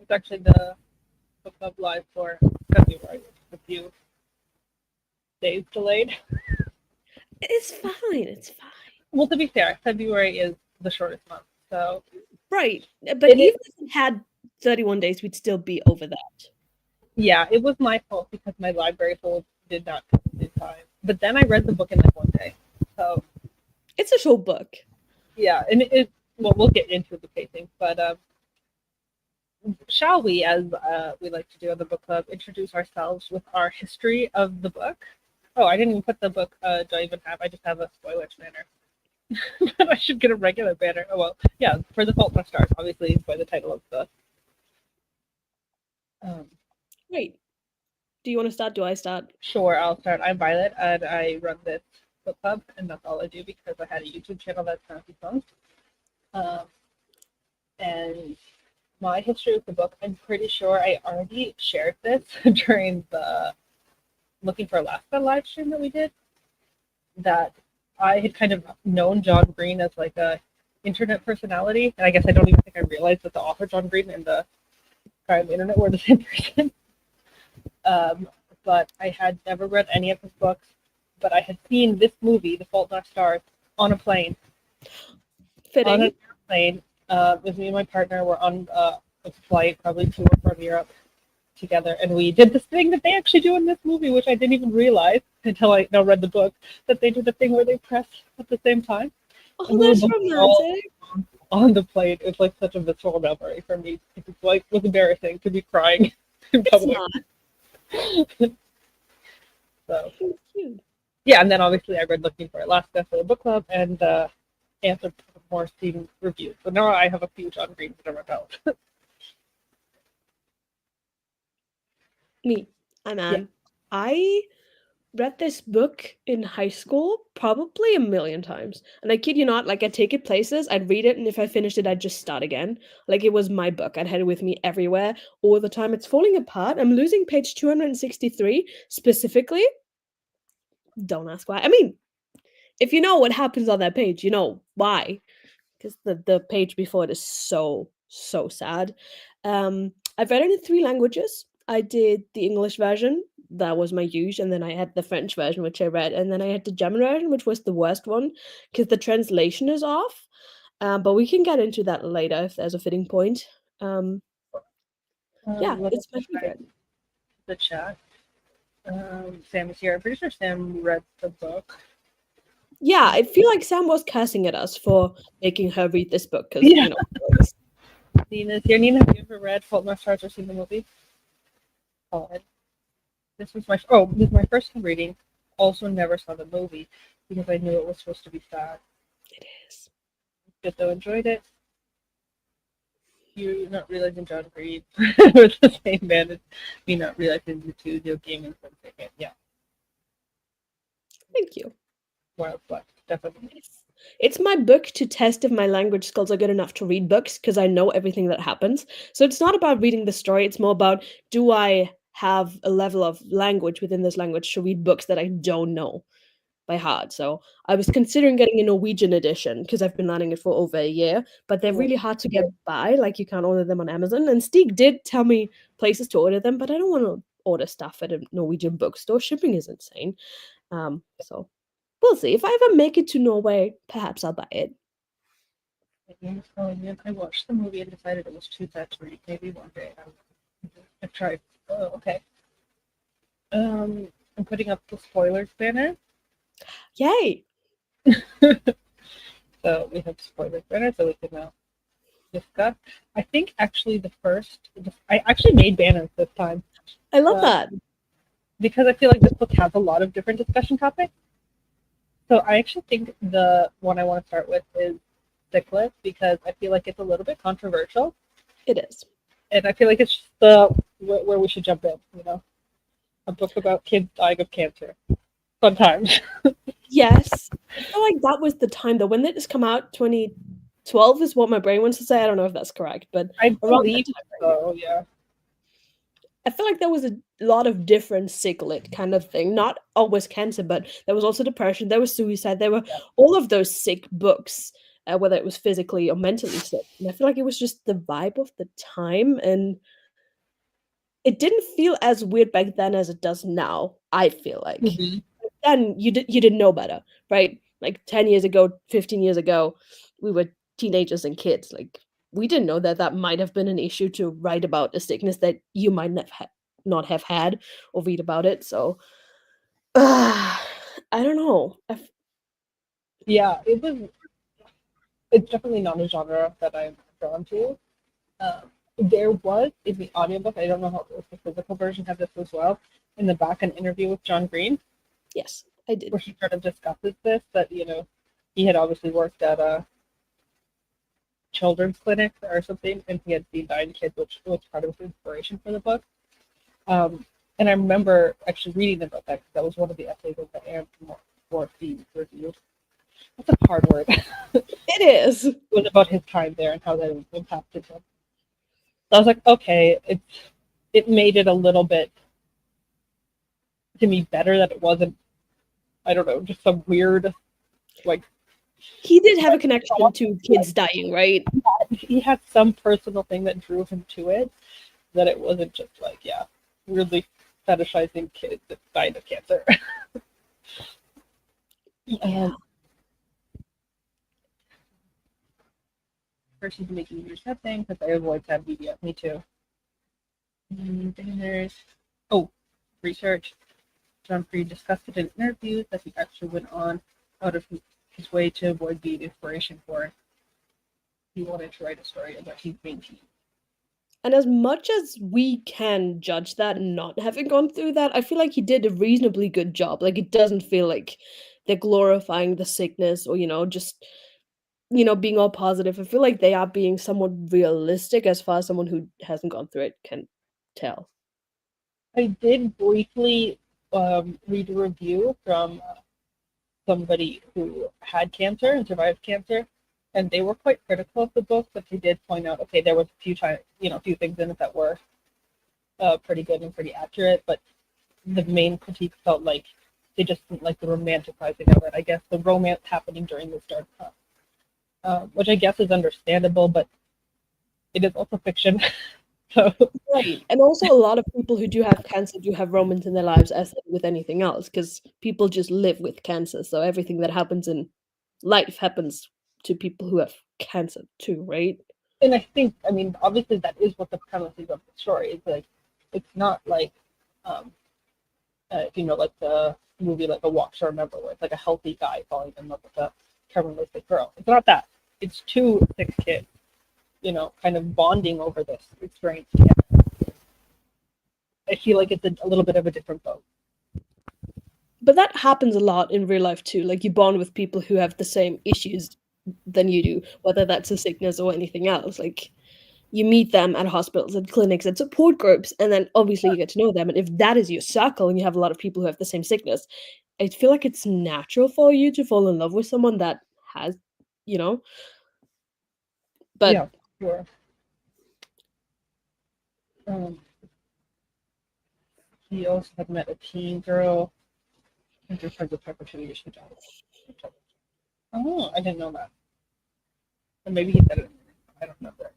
it's actually the book club live for February. A few days delayed. It's fine. It's fine. Well, to be fair, February is the shortest month, so Right. But it is. even if it had 31 days, we'd still be over that. Yeah, it was my fault because my library hold did not come in time. But then I read the book in like one day. So It's a short book. yeah, and it well, we'll get into the pacing, but shall we, as we like to do on the book club, introduce ourselves with our history of the book? Oh, I didn't even put the book. Do I even have? I just have a spoilers banner. But I should get a regular banner. Oh well, yeah. For the Fault in Our Stars, obviously, by the title of the. Um, Right. Do you want to start? Do I start? sure, I'll start. I'm Violet, and I run this book club, and that's all I do because I had a YouTube channel that's now defunct. Um, and my history with the book, I'm pretty sure I already shared this during the Looking for Alaska live stream that we did. That I had kind of known John Green as like a internet personality, and I guess I don't even think I realized that the author John Green and the guy on the internet were the same person. Um, but I had never read any of his books, but I had seen this movie, The Fault in Our Stars, on a plane. On Fitting. an airplane, with me and my partner were on a flight, probably to or from Europe, together, and we did this thing that they actually do in this movie, which I didn't even realize until I now read the book, that they do the thing where they press at the same time. Oh, And we were that's both all romantic. on the plane. It's like such a visceral memory for me. It's like was embarrassing to be crying in It's public. not. So It's cute. yeah, and then obviously I read Looking for Alaska for the book club and answered more Steam reviews. So now I have a few John Greens under my belt. Me. I'm Yeah. Anne. I read this book in high school probably a million times. And I kid you not, like I'd take it places, I'd read it, and if I finished it, I'd just start again. Like it was my book. I'd had it with me everywhere all the time. It's falling apart. I'm losing page 263 specifically. Don't ask why. I mean, if you know what happens on that page, you know why. Because the page before it is so sad. I've read it in three languages. I did the English version, that was my use, and then I had the French version, which I read, and then I had the German version, which was the worst one because the translation is off. But we can get into that later if there's a fitting point. Um, yeah, Let me it's my check favorite. the chat. Sam is here. I'm pretty sure Sam read the book. Yeah, I feel like Sam was cursing at us for making her read this book because Yeah. boys. Nina's here. Nina, have you ever read Fault in Our Stars or seen the movie? Oh, this was my first time reading. Also, never saw the movie because I knew it was supposed to be sad. It is. But though enjoyed it, you're not realizing John Green was the same man as me not realizing the two Neil Gaiman from second. Yeah, Thank you. Wild Fleck, definitely. It's my book to test if my language skills are good enough to read books because I know everything that happens. So it's not about reading the story, it's more about do I have a level of language within this language to read books that I don't know by heart. So I was considering getting a Norwegian edition because I've been learning it for over a year, but they're really hard to get by. Like you can't order them on Amazon. And Stieg did tell me places to order them, but I don't want to order stuff at a Norwegian bookstore. Shipping is insane. So we'll see. If I ever make it to Norway, perhaps I'll buy it. I watched the movie and decided it was too sad to read. Maybe one day I've tried. Oh, okay. I'm putting up the spoilers banner. Yay! So we have spoilers banner, so we can discuss. I think actually I actually made banners this time. I love that. Because I feel like this book has a lot of different discussion topics. So I actually think the one I want to start with is Cyclist because I feel like it's a little bit controversial. It is. And I feel like it's just the where we should jump in, a book about kids dying of cancer. Fun times. Yes. I feel like that was the time though. When did this come out? 2012 is what my brain wants to say. I don't know if that's correct, but I around believe that time. so, yeah. I feel like there was a lot of different sicklet kind of thing. Not always cancer, but there was also depression, there was suicide, there were all of those sick books, whether it was physically or mentally sick. And I feel like it was just the vibe of the time. And it didn't feel as weird back then as it does now, I feel like. Mhm. Then you didn't know better, right? Like 10 years ago, 15 years ago, we were teenagers and kids. Like we didn't know that that might have been an issue to write about a sickness that you might not have had or read about it. So I don't know. Yeah, it's definitely not a genre that I'm drawn to. There was in the audiobook, I don't know how it was, the physical version had this as well, in the back an interview with John Green, Yes, I did. where he sort of discusses this, that, he had obviously worked at a children's clinic or something, and he had seen dying kids, which was part of his inspiration for the book. Um, and I remember actually reading about that because that was one of the essays of the Anne Morphy review. That's a hard word. It is. It was about his time there and how that impacted him. So I was like, okay, it made it a little bit to me better that it wasn't, I don't know, just some weird like He did have a connection to kids dying, right? he had some personal thing that drew him to it, that it wasn't just like, yeah, weirdly fetishizing kids that died of cancer. Yeah. First, she's making your sad thing because I avoid sad media. Me too. Then there's research. John Freed discussed it in interviews that he actually went on out of his way to avoid being inspiration for it. He wanted to write a story about his main team. And as much as we can judge that not having gone through that, I feel like he did a reasonably good job. Like it doesn't feel like they're glorifying the sickness or, just, being all positive. I feel like they are being somewhat realistic as far as someone who hasn't gone through it can tell. I did briefly read a review from somebody who had cancer and survived cancer, and they were quite critical of the book, but they did point out, okay, there was a few times, a few things in it that were pretty good and pretty accurate, but the main critique felt like they just didn't like the romanticizing of it. I guess the romance happening during this dark time, which I guess is understandable, but it is also fiction. So Right. And also a lot of people who do have cancer do have romance in their lives as with anything else, because people just live with cancer. So everything that happens in life happens to people who have cancer too, right? and I think, I mean, obviously that is what the premise is of the story. It's like, it's not like, um, if you know, like the movie, like A Walk to Remember, where it's like a healthy guy falling in love with a terminally sick girl. It's not that. It's two sick kids, kind of bonding over this experience together. I feel like it's a little bit of a different boat. But that happens a lot in real life too. Like you bond with people who have the same issues than you do, whether that's a sickness or anything else. Like you meet them at hospitals and clinics and support groups, and then obviously you get to know them. And if that is your circle and you have a lot of people who have the same sickness, I feel like it's natural for you to fall in love with someone that has, you know. But Yeah, sure. Um, he also had met a teen girl. And they're friends with her for 2 years. Oh, I didn't know that. And maybe he said it. I don't remember.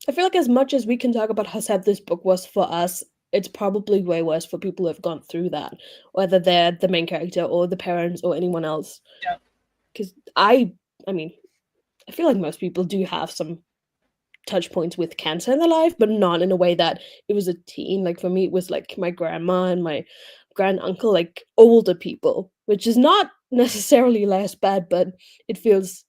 I feel like as much as we can talk about how sad this book was for us, it's probably way worse for people who have gone through that, whether they're the main character or the parents or anyone else. Yeah. Because I mean, I feel like most people do have some touch points with cancer in their life, but not in a way that it was a teen. Like for me, it was like my grandma and my grand uncle, like older people, which is not necessarily less bad, but it feels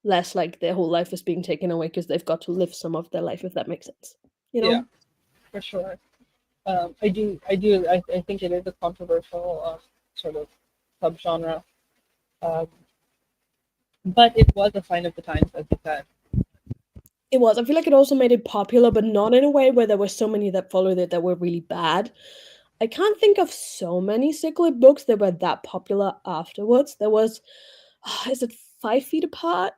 less like their whole life is being taken away because they've got to live some of their life, if that makes sense. You Yeah, know? for sure. I think it is a controversial sort of subgenre, um, but it was a sign of the times, as you said. It was. I feel like it also made it popular, but not in a way where there were so many that followed it that were really bad. I can't think of so many Cichlid books that were that popular afterwards. There was, is it 5 Feet Apart?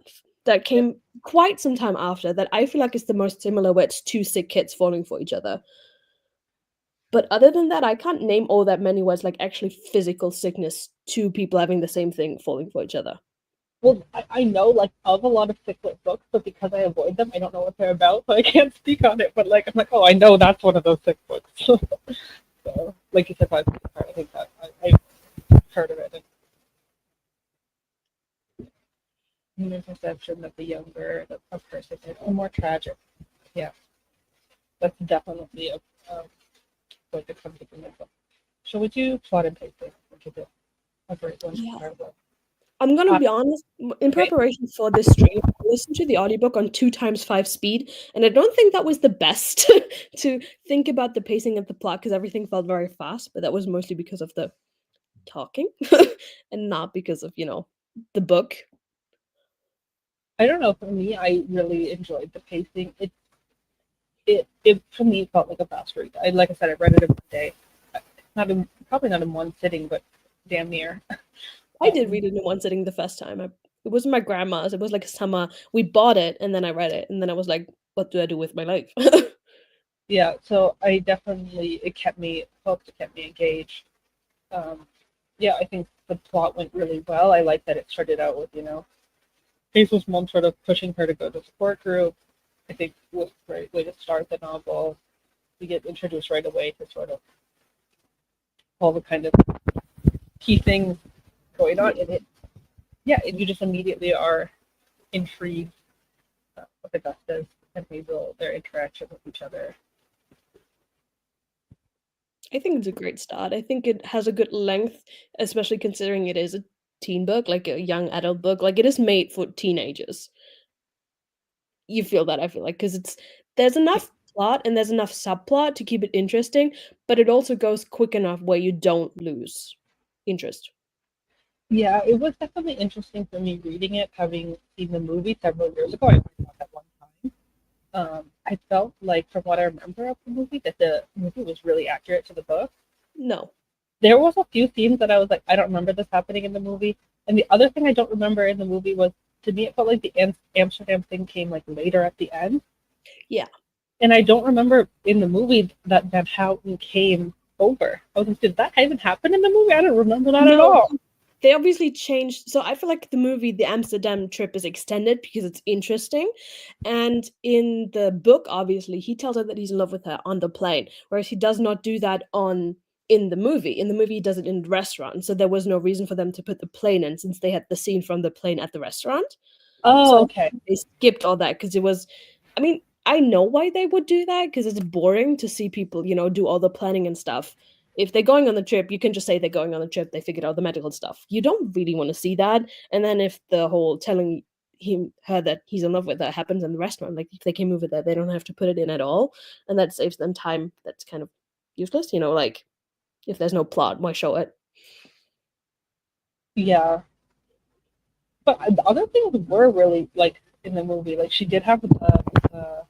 That Yeah. came quite some time after that I feel like is the most similar, where it's two sick kids falling for each other. But other than that, I can't name all that many where it's like actually physical sickness, two people having the same thing falling for each other. well, I know like of a lot of sick lit books, but because I avoid them, I don't know what they're about, so I can't speak on it. But like, I'm like, oh, I know that's one of those sick books. So, like you said, I think that I've heard of it. And human perception that the younger a person is, or more tragic. Yeah, that's definitely a way to come to the middle. So would you plot and pacing, which is a great one to Yeah. start with? I'm gonna Uh, be honest, in okay. preparation for this stream, I listened to the audiobook on 2 times 5 speed, and I don't think that was the best to think about the pacing of the plot because everything felt very fast, but that was mostly because of the talking and not because of, the book. I don't know. For me, I really enjoyed the pacing. It for me felt like a fast read. Like I said, I read it in one day, not in probably not in one sitting, but damn near. I did read it in one sitting the first time. It wasn't my grandma's. It was like a summer. We bought it and then I read it, and then I was like, "What do I do with my life?" Yeah, so I definitely it kept me hooked. It kept me engaged. Um, yeah, I think the plot went really well. I like that it started out with Hazel's mom sort of pushing her to go to support group. I think was a great way to start the novel. We get introduced right away to sort of all the kind of key things going on Yeah. in it. Yeah, and you just immediately are intrigued with Augustus and Hazel, their interaction with each other. I think it's a great start. I think it has a good length, especially considering it is a teen book, like a young adult book. Like it is made for teenagers. You feel that, I feel like, because there's enough plot and there's enough subplot to keep it interesting, but it also goes quick enough where you don't lose interest. Yeah, it was definitely interesting for me reading it, having seen the movie several years ago. I only saw that one time. I felt like, from what I remember of the movie, that the movie was really accurate to the book. No. There was a few scenes that I was like, I don't remember this happening in the movie. And the other thing I don't remember in the movie was, to me, it felt like the Amsterdam thing came like later at the end. Yeah. And I don't remember in the movie that Van Houten came over. I was like, did that even happen in the movie? I don't remember that at No, all. they obviously changed. So I feel like the movie, the Amsterdam trip, is extended because it's interesting. And in the book, obviously, he tells her that he's in love with her on the plane, whereas he does not do that on in the movie. In the movie, he does it in the restaurant. So there was no reason for them to put the plane in since they had the scene from the plane at the restaurant. Oh, So okay. they skipped all that because it was, I mean, I know why they would do that because it's boring to see people, do all the planning and stuff. If they're going on the trip, you can just say they're going on the trip, they figured out the medical stuff. You don't really want to see that. And then if the whole telling her that he's in love with her happens in the restaurant, like if they came over there, they don't have to put it in at all. And that saves them time that's kind of useless, like if there's no plot, why show it? Yeah. But the other things were really like in the movie. Like she did have the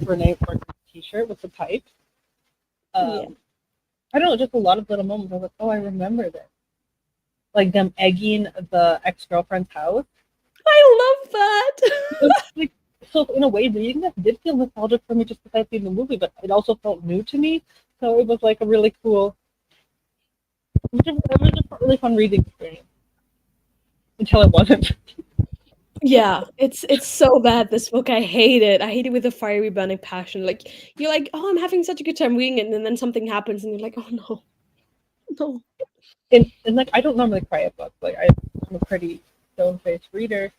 Renee Portman T-shirt with the pipes. Yeah. I don't know, just a lot of little moments. I was like, oh, I remember this. Like them egging the ex-girlfriend's house. I love that. Like, so in a way, reading this did feel nostalgic for me just because I've seen the movie, but it also felt new to me. So it was like a really cool. It was just a really fun reading experience until it wasn't. Yeah, it's so bad, this book. I hate it. I hate it with a fiery burning passion. Like you're like, oh, I'm having such a good time reading it, and then something happens, and you're like, oh no, no. And like I don't normally cry at books. Like I'm a pretty stone-faced reader,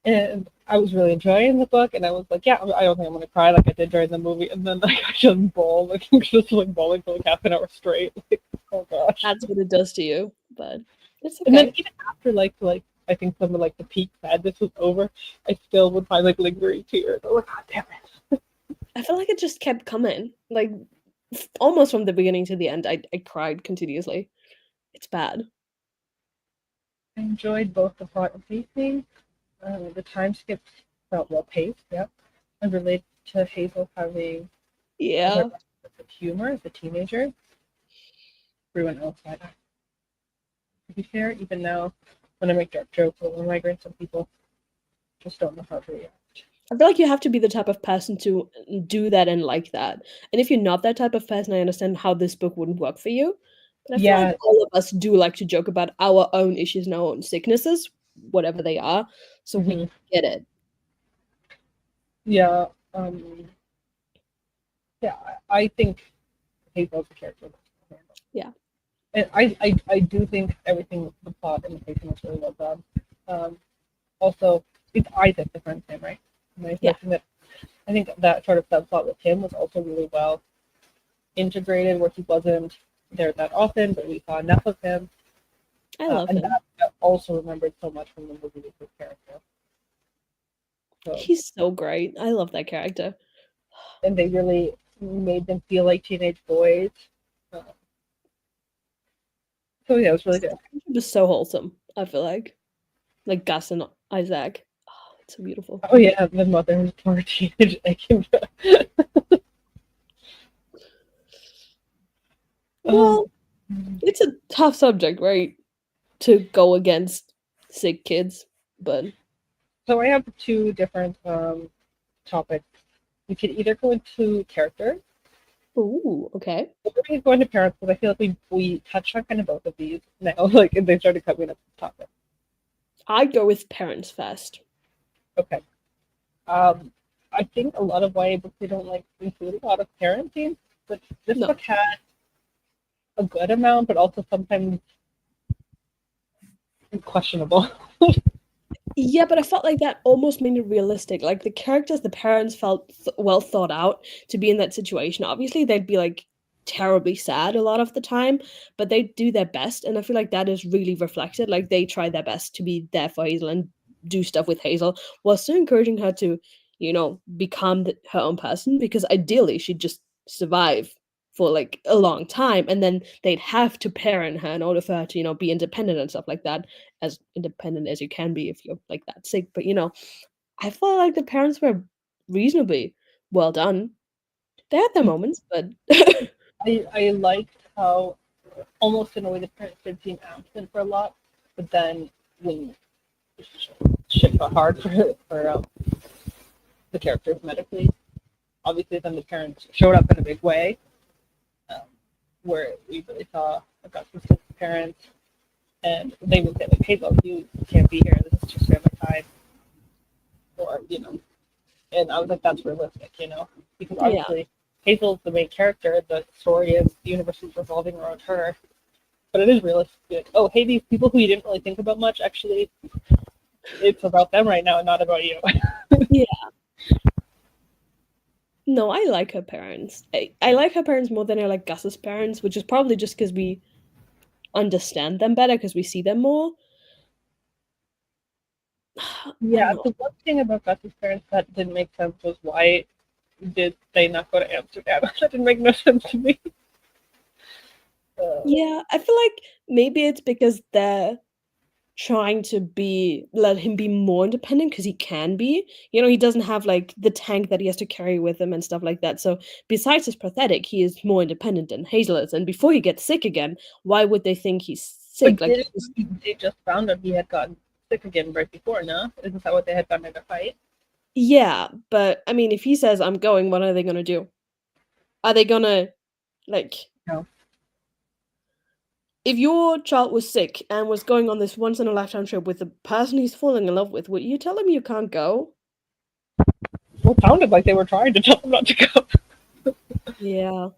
and I was really enjoying the book, and I was like, yeah, I don't think I'm gonna cry like I did during the movie, and then like I just bawl, like just like bawling for like half an hour straight. Like, oh gosh. That's what it does to you, but it's And then okay. even after like I think some of like the peak sadness was over, I still would find like lingering tears. I'm like, God damn it. I feel like it just kept coming, like almost from the beginning to the end. I cried continuously. It's bad. I enjoyed both the plot and pacing. The time skips felt well paced. Yep. I relate to Hazel having her Yeah. sense of humor as a teenager. Everyone else had, to be fair, even now when I make dark jokes over migrants, some people just don't know how to react. I feel like you have to be the type of person to do that and like that. And if you're not that type of person, I understand how this book wouldn't work for you. But I feel like Yeah, all of us do like to joke about our own issues and our own sicknesses, whatever they are, so we Mhm. get it. Yeah. Yeah. I think Hazel's a character. Yeah. And I do think everything, the plot and the pacing was really well done. Um, Also, it's Isaac, the friend's name, right? And I Yeah. mentioned that I think that sort of subplot with him was also really well integrated, where he wasn't there that often, but we saw enough of him, I love and him. that I also remembered so much from the movie with his character. So, He's so great. I love that character. and they really made them feel like teenage boys. Uh, so yeah, it was really good. It was so wholesome, I feel like Gus and Isaac. Oh, it's so beautiful. Oh yeah, the mother's poor teenage Aiken. um, Well, it's a tough subject, right? To go against sick kids, but so I have two different topics. We could either go into character ooh, okay. or we could go into parents because I feel like we touched on kind of both of these now, like and they started coming up the topic. I'd go with parents first. Okay. Um, I think a lot of YA books they don't like include a lot of parenting, but this No. book had a good amount, but also sometimes questionable. Yeah, but I felt like that almost made it realistic. Like the characters, the parents felt well thought out to be in that situation. Obviously, they'd be like terribly sad a lot of the time, but they do their best, and I feel like that is really reflected. Like they try their best to be there for Hazel and do stuff with Hazel, while still encouraging her to, become her own person. Because ideally, she'd just survive for like a long time, and then they'd have to parent her in order for her to, be independent and stuff like that, as independent as you can be if you're like that sick. But I felt like the parents were reasonably well done. They had their moments, but I liked how almost in a way the parents did seem absent for a lot, but then when shit got hard for the characters medically, obviously then the parents showed up in a big way, um, where we really saw Augustus' parents, and they would say like, "Hey, look, you can't be here. This is just family time," or and I was like, "That's realistic," because yeah. obviously Hazel's the main character. The story of the universe is revolving around her, but it is realistic. Oh, hey, these people who you didn't really think about much, actually, it's about them right now and not about you. Yeah. No, I like her parents. I like her parents more than I like Gus's parents, which is probably just because we understand them better because we see them more. I don't Yeah, know. the one thing about Gus's parents that didn't make sense was why did they not go to Amsterdam? That didn't make no sense to me. Uh, Yeah, I feel like maybe it's because they're trying to let him be more independent because he can be. He doesn't have like the tank that he has to carry with him and stuff like that. So besides his pathetic, he is more independent than Hazel is. And before he gets sick again, why would they think he's sick? but Like, did they just found out he had gotten sick again right before? No, isn't that what they had done in a fight? yeah, but I mean, if he says I'm going, what are they gonna do? Are they gonna like No. if your child was sick and was going on this once in a lifetime trip with the person he's falling in love with, would you tell him you can't go? Well, it sounded like they were trying to tell him not to go. Yeah.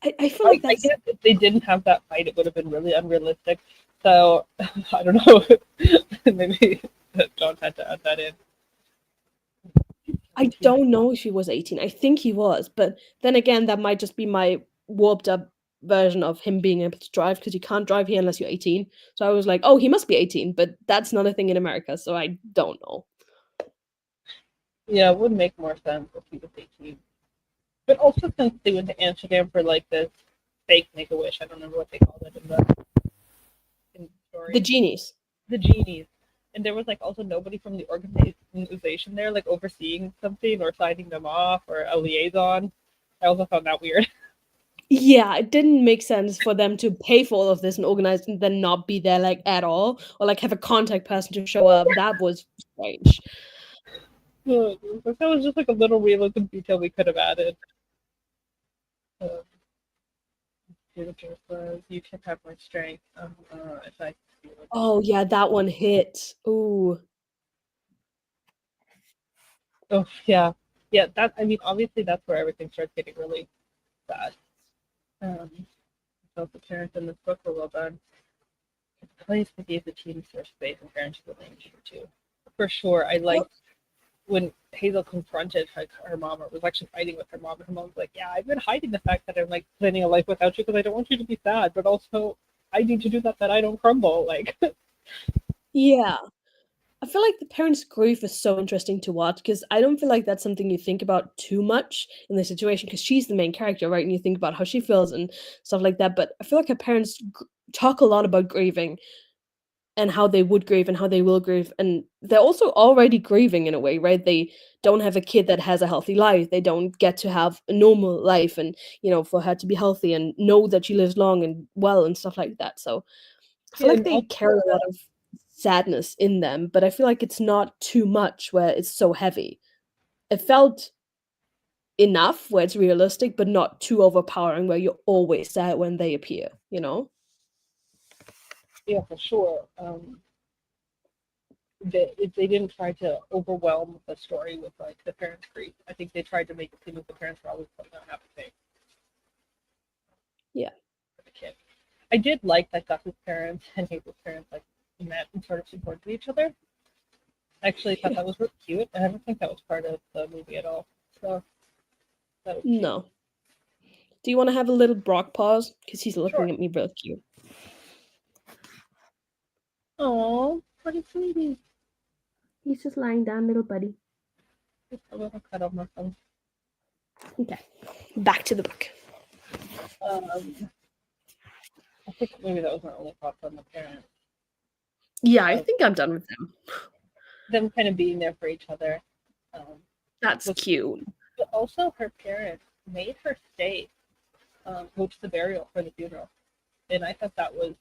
I feel like I that's guess if they didn't have that fight, it would have been really unrealistic. So I don't know. Maybe John had to add that in. I don't know if he was 18. I think he was, but then again, that might just be my warped up version of him being able to drive because you can't drive here unless you're 18. So I was like, oh, he must be 18, but that's not a thing in America, so I don't know. Yeah, it would make more sense if he was 18. But also since they went to Amsterdam for like this fake Make a Wish, I don't remember what they called it in the The story. genies. The genies. And there was like also nobody from the organization there, like overseeing something or signing them off or a liaison. I also found that weird. Yeah, it didn't make sense for them to pay for all of this and organize and then not be there like at all or like have a contact person to show up. That was strange. That was just like a little realism detail we could have added. Uh, The joke was, "You can have my strength, if I feel it." Oh yeah, that one hit. Ooh. Oh yeah, yeah. That I mean, obviously that's where everything starts getting really bad. Um, so the parents in this book were well done. The place that gave the teens their space and parents were laying too. For sure, I Oh, liked when Hazel confronted her mom, or was actually fighting with her mom, and her mom was like, "Yeah, I've been hiding the fact that I'm like planning a life without you because I don't want you to be sad, but also I need to do that I don't crumble." Like, yeah. I feel like the parents' grief is so interesting to watch because I don't feel like that's something you think about too much in the situation because she's the main character, right? And you think about how she feels and stuff like that. But I feel like her parents talk a lot about grieving and how they would grieve and how they will grieve. And they're also already grieving in a way, right? They don't have a kid that has a healthy life. They don't get to have a normal life and, for her to be healthy and know that she lives long and well and stuff like that. So I feel yeah, like and they also carry a lot of sadness in them, but I feel like it's not too much where it's so heavy. It felt enough where it's realistic, but not too overpowering where you're always sad when they appear, you know? yeah, for sure. They didn't try to overwhelm the story with like the parents' grief. I think they tried to make it seem like the parents were always putting on happy face Yeah. for the kid. I did like that Gus's parents and Hazel's parents like met and sort of supported each other. I actually thought Yeah. that was really cute. I don't think that was part of the movie at all. So that was cute. No. Do you want to have a little Brock pause? Because he's Sure. looking at me real cute. Oh, pretty sweetie. He's just lying down, little buddy. Just a little cut off my phone. Okay. Back to the book. Um, I think maybe that was my only thoughts on the parents. Yeah, I Of think I'm done with them. them kind of being there for each other. Um, That's was cute. but also her parents made her stay, go to the burial for the funeral, and I thought that was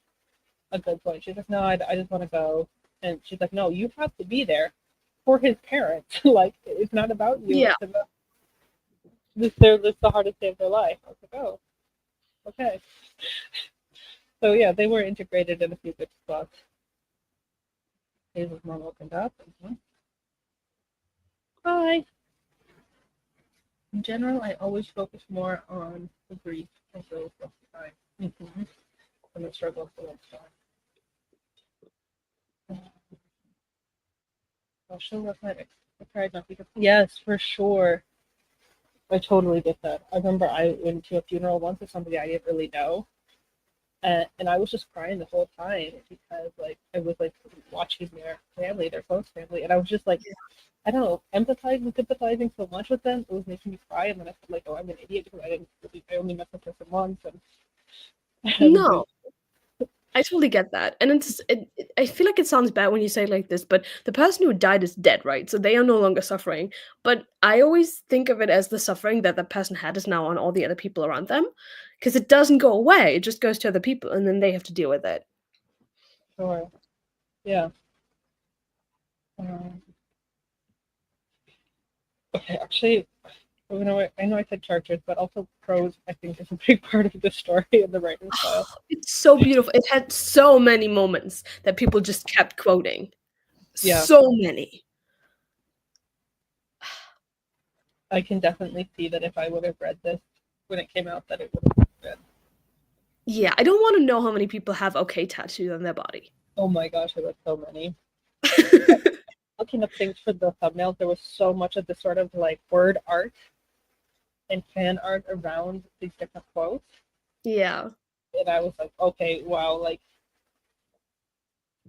a good point. She's like, "No, I just want to go," and she's like, "No, you have to be there for his parents. Like, it's not about you. Yeah. It's about this the hardest day of their life." I was like, "Oh, okay." So yeah, they were integrated in a few good spots. Hazel's mom opened up. And, hi. In general, I always focus more on the grief and growth of the time. Mm-hmm. And the struggle of the next time. Social reflect. Pride not because yes, for sure. I totally get that. I remember I went to a funeral once of somebody I didn't really know, and I was just crying the whole time because like I was like watching their family, their close family, and I was just like I don't know, empathizing, sympathizing so much with them. It was making me cry, and then I felt like, oh, I'm an idiot because I only met the person once, and I was No, like, I totally get that. And I feel like it sounds bad when you say it like this, but the person who died is dead, right? So they are no longer suffering. But I always think of it as the suffering that the person had is now on all the other people around them. Because it doesn't go away, it just goes to other people and then they have to deal with it. sure, yeah. Um, okay, actually, I know I said characters, but also prose. I think is a big part of the story and the writing style. It's so beautiful. It had so many moments that people just kept quoting. Yeah, So many. I can definitely see that if I would have read this when it came out, that it would have been. Yeah, I don't want to know how many people have okay tattooed on their body. Oh my gosh, I read so many. Looking up things for the thumbnails, there was so much of the sort of like word art and fan art around these different quotes, Yeah. and I was like, okay, wow, like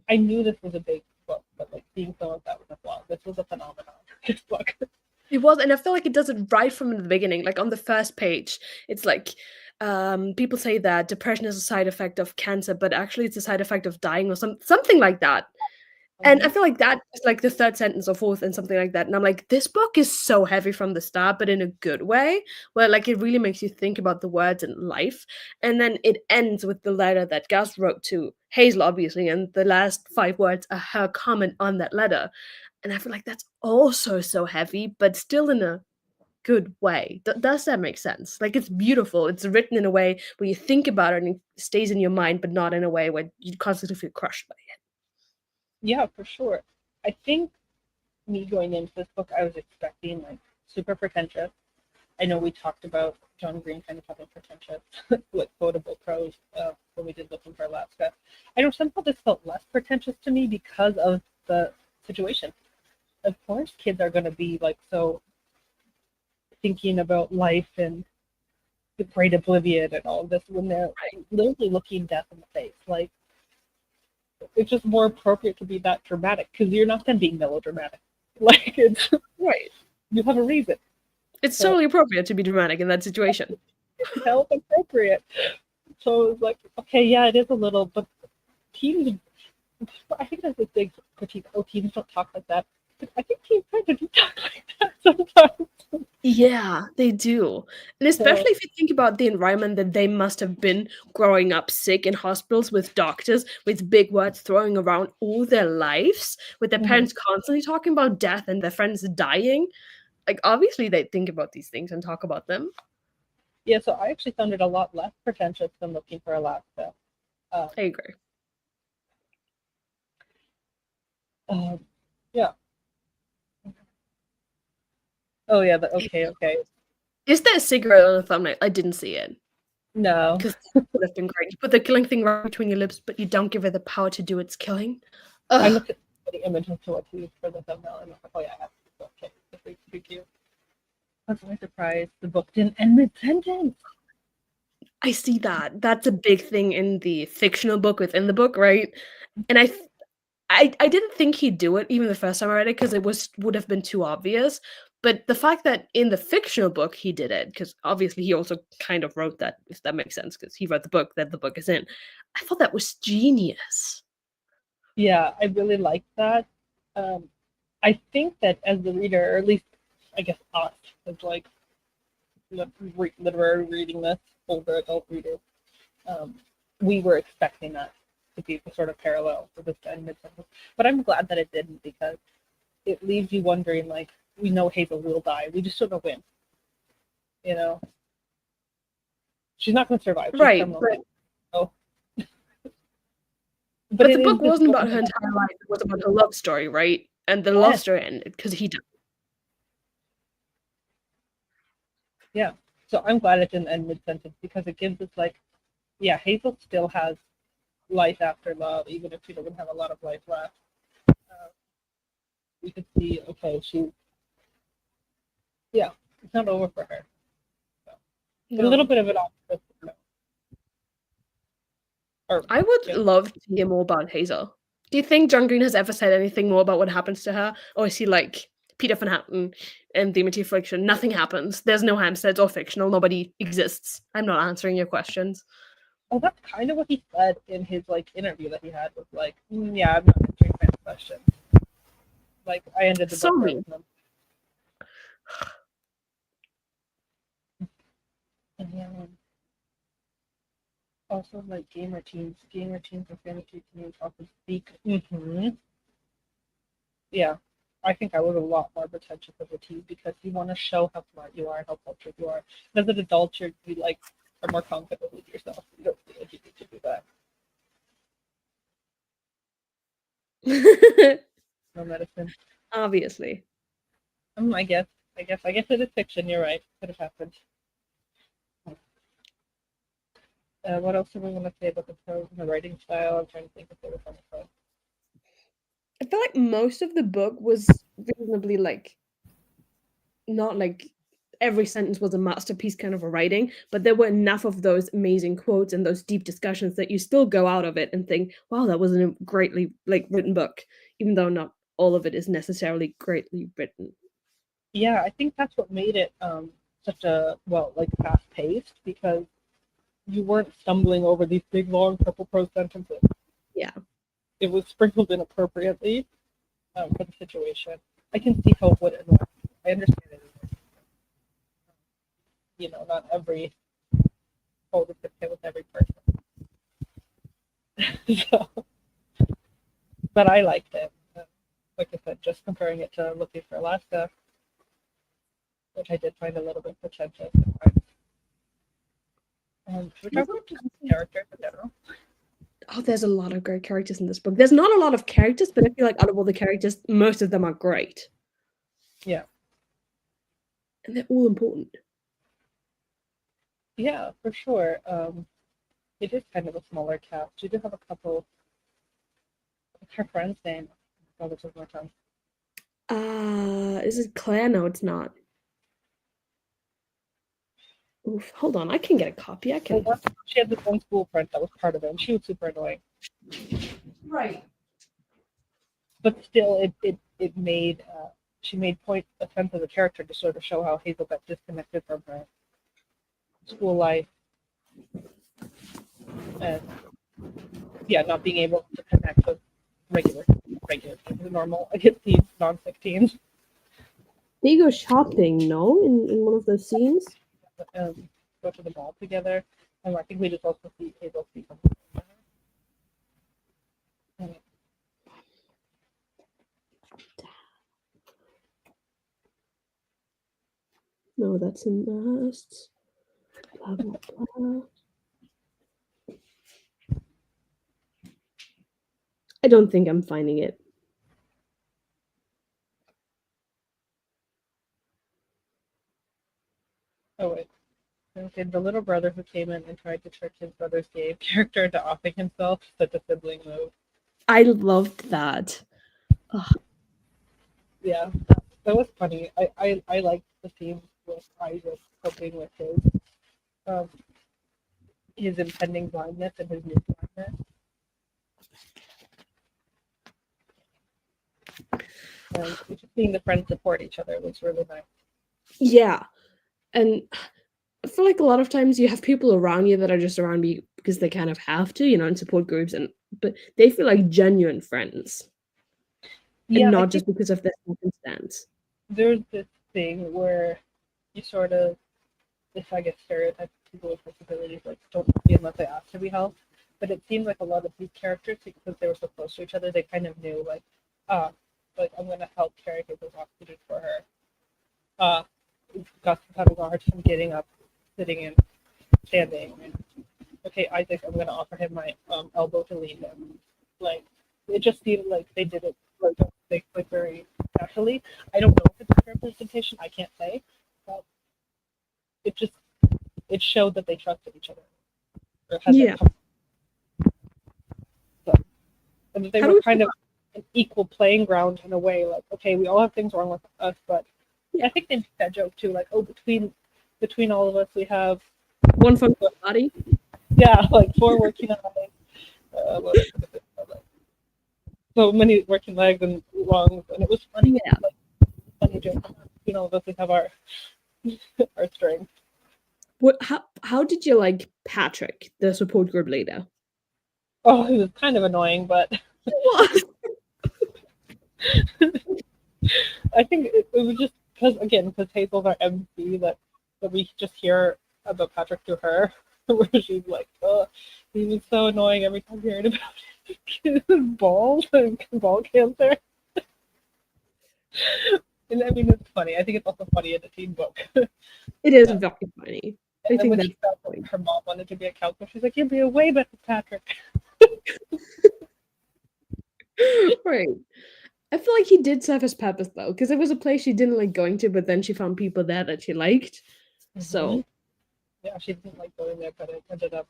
I knew this was a big book, but like seeing some of that was like, wow, this was a phenomenon. This book. It was, and I feel like it does it right from the beginning. Like on the first page, it's like people say that depression is a side effect of cancer, but actually it's a side effect of dying or something like that. And I Mhm. feel like that is like the third sentence or fourth and something like that. And I'm like, this book is so heavy from the start, but in a good way, where like it really makes you think about the words and life. And then it ends with the letter that Gus wrote to Hazel, obviously, and the last five words are her comment on that letter. And I feel like that's also so heavy, but still in a good way. Does that make sense? Like, it's beautiful. It's written in a way where you think about it and it stays in your mind, but not in a way where you constantly feel crushed by it. Yeah, for sure. I think me going into this book, I was expecting like super pretentious. I know we talked about John Green kind of having pretentious, like quotable prose when we did Looking for Alaska. I know somehow this felt less pretentious to me because of the situation. Of course, kids are going to be like so thinking about life and the great oblivion and all of this when they're literally looking death in the face. Like, it's just more appropriate to be that dramatic because you're not then being melodramatic. Like, it's Right. you have a reason. It's totally appropriate to be dramatic in that situation. Hell appropriate. So it was like, okay, yeah, it is a little, but teens, I think that's a big critique. Oh, teens don't talk like that. But I think teens kind of do talk like that sometimes. Yeah, they do. And So, especially if you think about the environment that they must have been growing up sick in hospitals with doctors with big words throwing around all their lives, with their mhm. parents constantly talking about death and their friends dying. Like, obviously, they think about these things and talk about them. Yeah, so I actually found it a lot less pretentious than Looking for Alaska. Um, I agree. yeah. Oh, yeah, okay, okay. Is there a cigarette on the thumbnail? I didn't see it. No. Because that would have been great. You put the killing thing right between your lips, but you don't give it the power to do its killing. I Ugh. looked at the image of what to use for the thumbnail and I was like, oh, yeah, that's okay. That's pretty cute. I was really surprised the book didn't end mid sentence. I see that. That's a big thing in the fictional book within the book, right? And I didn't think he'd do it even the first time I read it because it would have been too obvious. But the fact that in the fictional book he did it, because obviously he also kind of wrote that, if that makes sense, because he wrote the book that the book is in. I thought that was genius. Yeah, I really liked that. Um, I think that as the reader, or at least I guess us, as like literary reading this, older adult readers, um, we were expecting that to be the sort of parallel for this end mid sentence. But I'm glad that it didn't because it leaves you wondering like, we know Hazel will die. We just don't know when. You know? She's not gonna survive. She's Right. terminal. So but But the it is book this wasn't about moment her of entire life, it was about her love story, right? And the love yes, story ended because he died. yeah. So I'm glad it didn't end mid sentence because it gives us like, yeah, Hazel still has life after love, even if she doesn't have a lot of life left. Uh, we could see, okay, yeah, it's not over for her. So, a little No. bit of an opposite note. Or, I would yeah. love to hear more about Hazel. Do you think John Green has ever said anything more about what happens to her? Or is he like Peter Van Houten in The Imitative Fiction? Nothing happens. There's no Hampstead. It's all fictional. Nobody exists. I'm not answering your questions. Oh, that's kind of what he said in his like interview that he had with like, yeah, I'm not answering my question. Like, I ended the So book right mean. with them. And then also like game routines and fantasy teams often speak. Yeah, I think I was a lot more pretentious as a teen because you want to show how smart you are and how cultured you are. And as an adult, you like are more confident with yourself. You don't feel like you need to do that. No medicine. Obviously. I guess. I guess it is fiction. You're right. Could have happened. What else do we want to say about the prose and the writing style? I'm trying to think if there was anything. I feel like most of the book was reasonably like not like every sentence was a masterpiece kind of a writing, but there were enough of those amazing quotes and those deep discussions that you still go out of it and think, wow, that was a greatly like written book, even though not all of it is necessarily greatly written. Yeah, I think that's what made it such a well, like fast paced because you weren't stumbling over these big long purple prose sentences. Yeah. It was sprinkled in appropriately for the situation. I can see how it would annoy. I understand it. You know, not every quote is fit with every person. So, but I liked it. Like I said, just comparing it to Looking for Alaska, which I did find a little bit pretentious. Should we talk about characters in general? Oh, there's a lot of great characters in this book. There's not a lot of characters, but I feel like out of all the characters, most of them are great. Yeah. And they're all important. Yeah, for sure. It is kind of a smaller cast. You do have a couple. What's her friend's name? Oh, this is more time. Is it Claire? No, it's not. Oof, hold on. I can get a copy. I can. She had this one school friend that was part of it, and she was super annoying. Right. But still, it made she made a sense of the character to sort of show how Hazel got disconnected from her school life, and yeah, not being able to connect with regular normal, I guess, these non-16s. They go shopping, no? In one of those scenes? Go to the mall together, and I think we just also see Hazel speak. No, that's in Nest. Blah, blah, blah. I don't think I'm finding it. Oh wait. Okay, the little brother who came in and tried to trick his brother's gay character into offing himself, such a sibling move. I loved that. Ugh. Yeah, that was funny. I liked the scene with Isaac coping with his impending blindness and his new blindness. And just seeing the friends support each other was really nice. Yeah. And I feel like a lot of times you have people around you that are just around you because they kind of have to, in support groups, but they feel like genuine friends. Yeah, and not just because of their circumstance. There's this thing where you sort of, if I guess stereotype people with disabilities, like don't see unless they ask to be helped. But it seems like a lot of these characters, because they were so close to each other, they kind of knew like I'm gonna help carry Hazel's oxygen for her. Gus is having a hard time getting up, sitting and standing. And, okay, Isaac, I'm gonna offer him my elbow to lean him. Like it just seemed like they did it like very casually. I don't know if it's a representation. I can't say, but it showed that they trusted each other. Or had Yeah. And that they were kind of an equal playing ground in a way. Like, okay, we all have things wrong with us, but I think they make that joke too. Like, oh, between all of us, we have one functional body. Yeah, like 4 working eyes. So many working legs and lungs, and it was funny. Yeah. Like, funny joke. All of us, we have our our strengths. How did you like Patrick, the support group leader? Oh, he was kind of annoying, but I think it was just because Hazel's our MC that we just hear about Patrick through her, where she's like, oh, he was so annoying every time hearing about his balls and ball cancer. And I mean, it's funny. I think it's also funny in a teen book. It is very funny. I think when she found like, her mom wanted to be a counselor, she's like, "You'd be a way better Patrick." Right. I feel like he did serve his purpose though, because it was a place she didn't like going to, but then she found people there that she liked. Mm-hmm. So yeah, she didn't like going there, but it ended up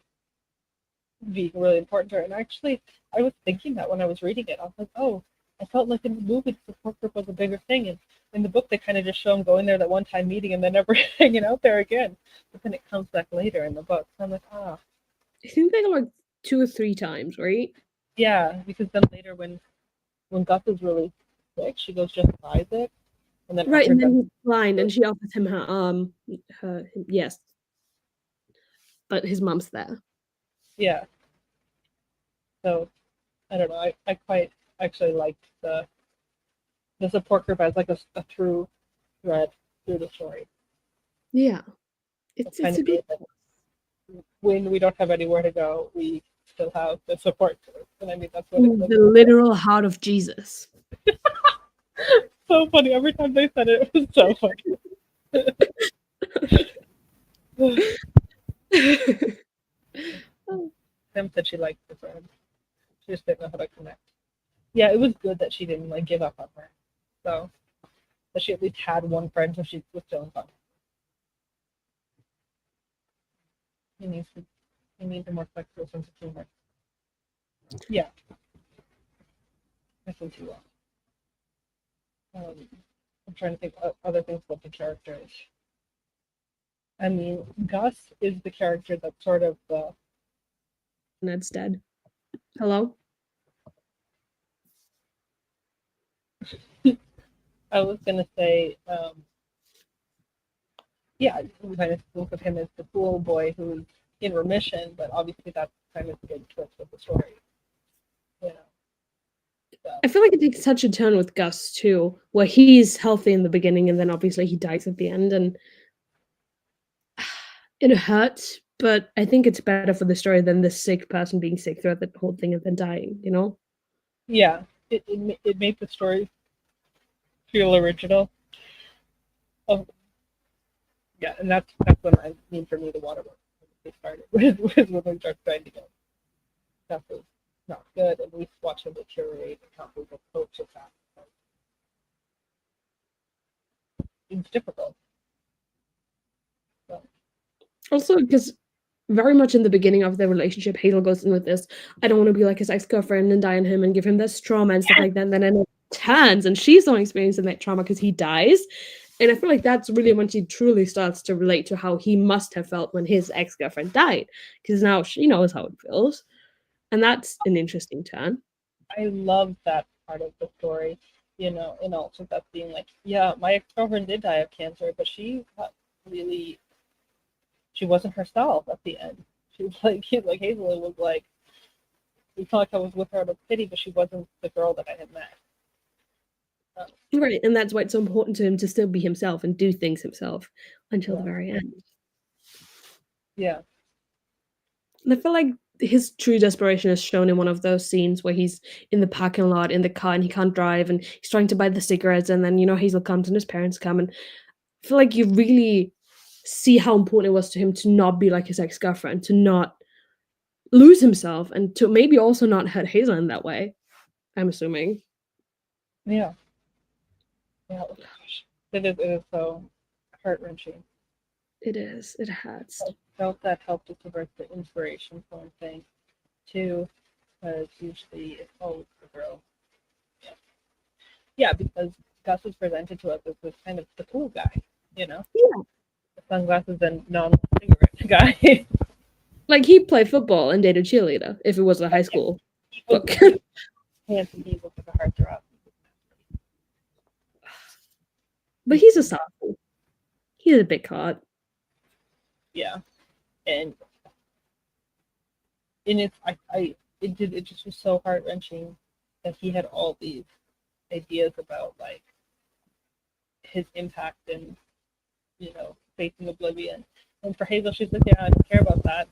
being really important to her. And actually, I was thinking that when I was reading it, I was like, oh, I felt like in the movie the support group was a bigger thing, and in the book they kind of just show him going there that one time meeting and then never hanging out there again. But then it comes back later in the book, so I'm like, ah. I think they go like 2 or 3 times, right? Yeah, because then later when Gus is really sick, she goes just to Isaac, and then right, and then he's blind, and she offers him her yes, but his mom's there. Yeah. So I don't know. I quite actually liked the support group as like a through thread through the story. Yeah, it's a good. When we don't have anywhere to go, we still have the support group, and I mean that's what the literal heart of Jesus. So funny. Every time they said it, it was so funny. Tim said she liked the friend. She just didn't know how to connect. Yeah, it was good that she didn't like give up on her. So that she at least had one friend, so she was still in contact. He needs to. He needs a more flexible sense of humor. Yeah, I think he will. I'm trying to think of other things about the characters. I mean, Gus is the character that's sort of the. Ned's dead. Hello? I was gonna say, yeah, we kind of spoke of him as the cool boy who's in remission, but obviously that's kind of the big twist of the story. You know. So, I feel like it takes such a turn with Gus too, where he's healthy in the beginning and then obviously he dies at the end, and it hurts, but I think it's better for the story than the sick person being sick throughout the whole thing and then dying, you know? yeah, it made the story feel original. Oh, yeah, and that's what I mean for me. The waterworks when they started was when they started trying to go. Stuff was not good, and we watch him deteriorate and how people coach with that. It's difficult. So, Also, because very much in the beginning of their relationship, Hazel goes in with this, I don't want to be like his ex-girlfriend and die on him and give him this trauma and stuff like that. And then it turns and she's the one experiencing that trauma because he dies. And I feel like that's really when she truly starts to relate to how he must have felt when his ex-girlfriend died. Because now she knows how it feels. And that's an interesting turn. I love that part of the story, and also that being like, yeah, my ex girlfriend did die of cancer, but she got really, she wasn't herself at the end. She was like, Hazel was like, it felt like I was with her out of pity, but she wasn't the girl that I had met. Right. And that's why it's so important to him to still be himself and do things himself until the Yeah. very end. Yeah. And I feel like his true desperation is shown in one of those scenes where he's in the parking lot in the car and he can't drive and he's trying to buy the cigarettes and then Hazel comes and his parents come, and I feel like you really see how important it was to him to not be like his ex-girlfriend, to not lose himself and to maybe also not hurt Hazel in that way, I'm assuming. Yeah. Yeah. Oh, gosh. It is so heart wrenching. It is. It hurts. I felt that helped to subvert the inspiration point thing too, because usually it's always the girl. Yeah. Yeah, because Gus was presented to us as this kind of the cool guy, Yeah. the sunglasses and non-cigarette guy. Like he played football and dated cheerleader if it was a high school book. Handsome, he looks like a heartthrob. But he's a soft. He's a bit caught. Yeah, and it just was so heart wrenching that he had all these ideas about like his impact and facing oblivion. And for Hazel, she's like, yeah, I don't care about that.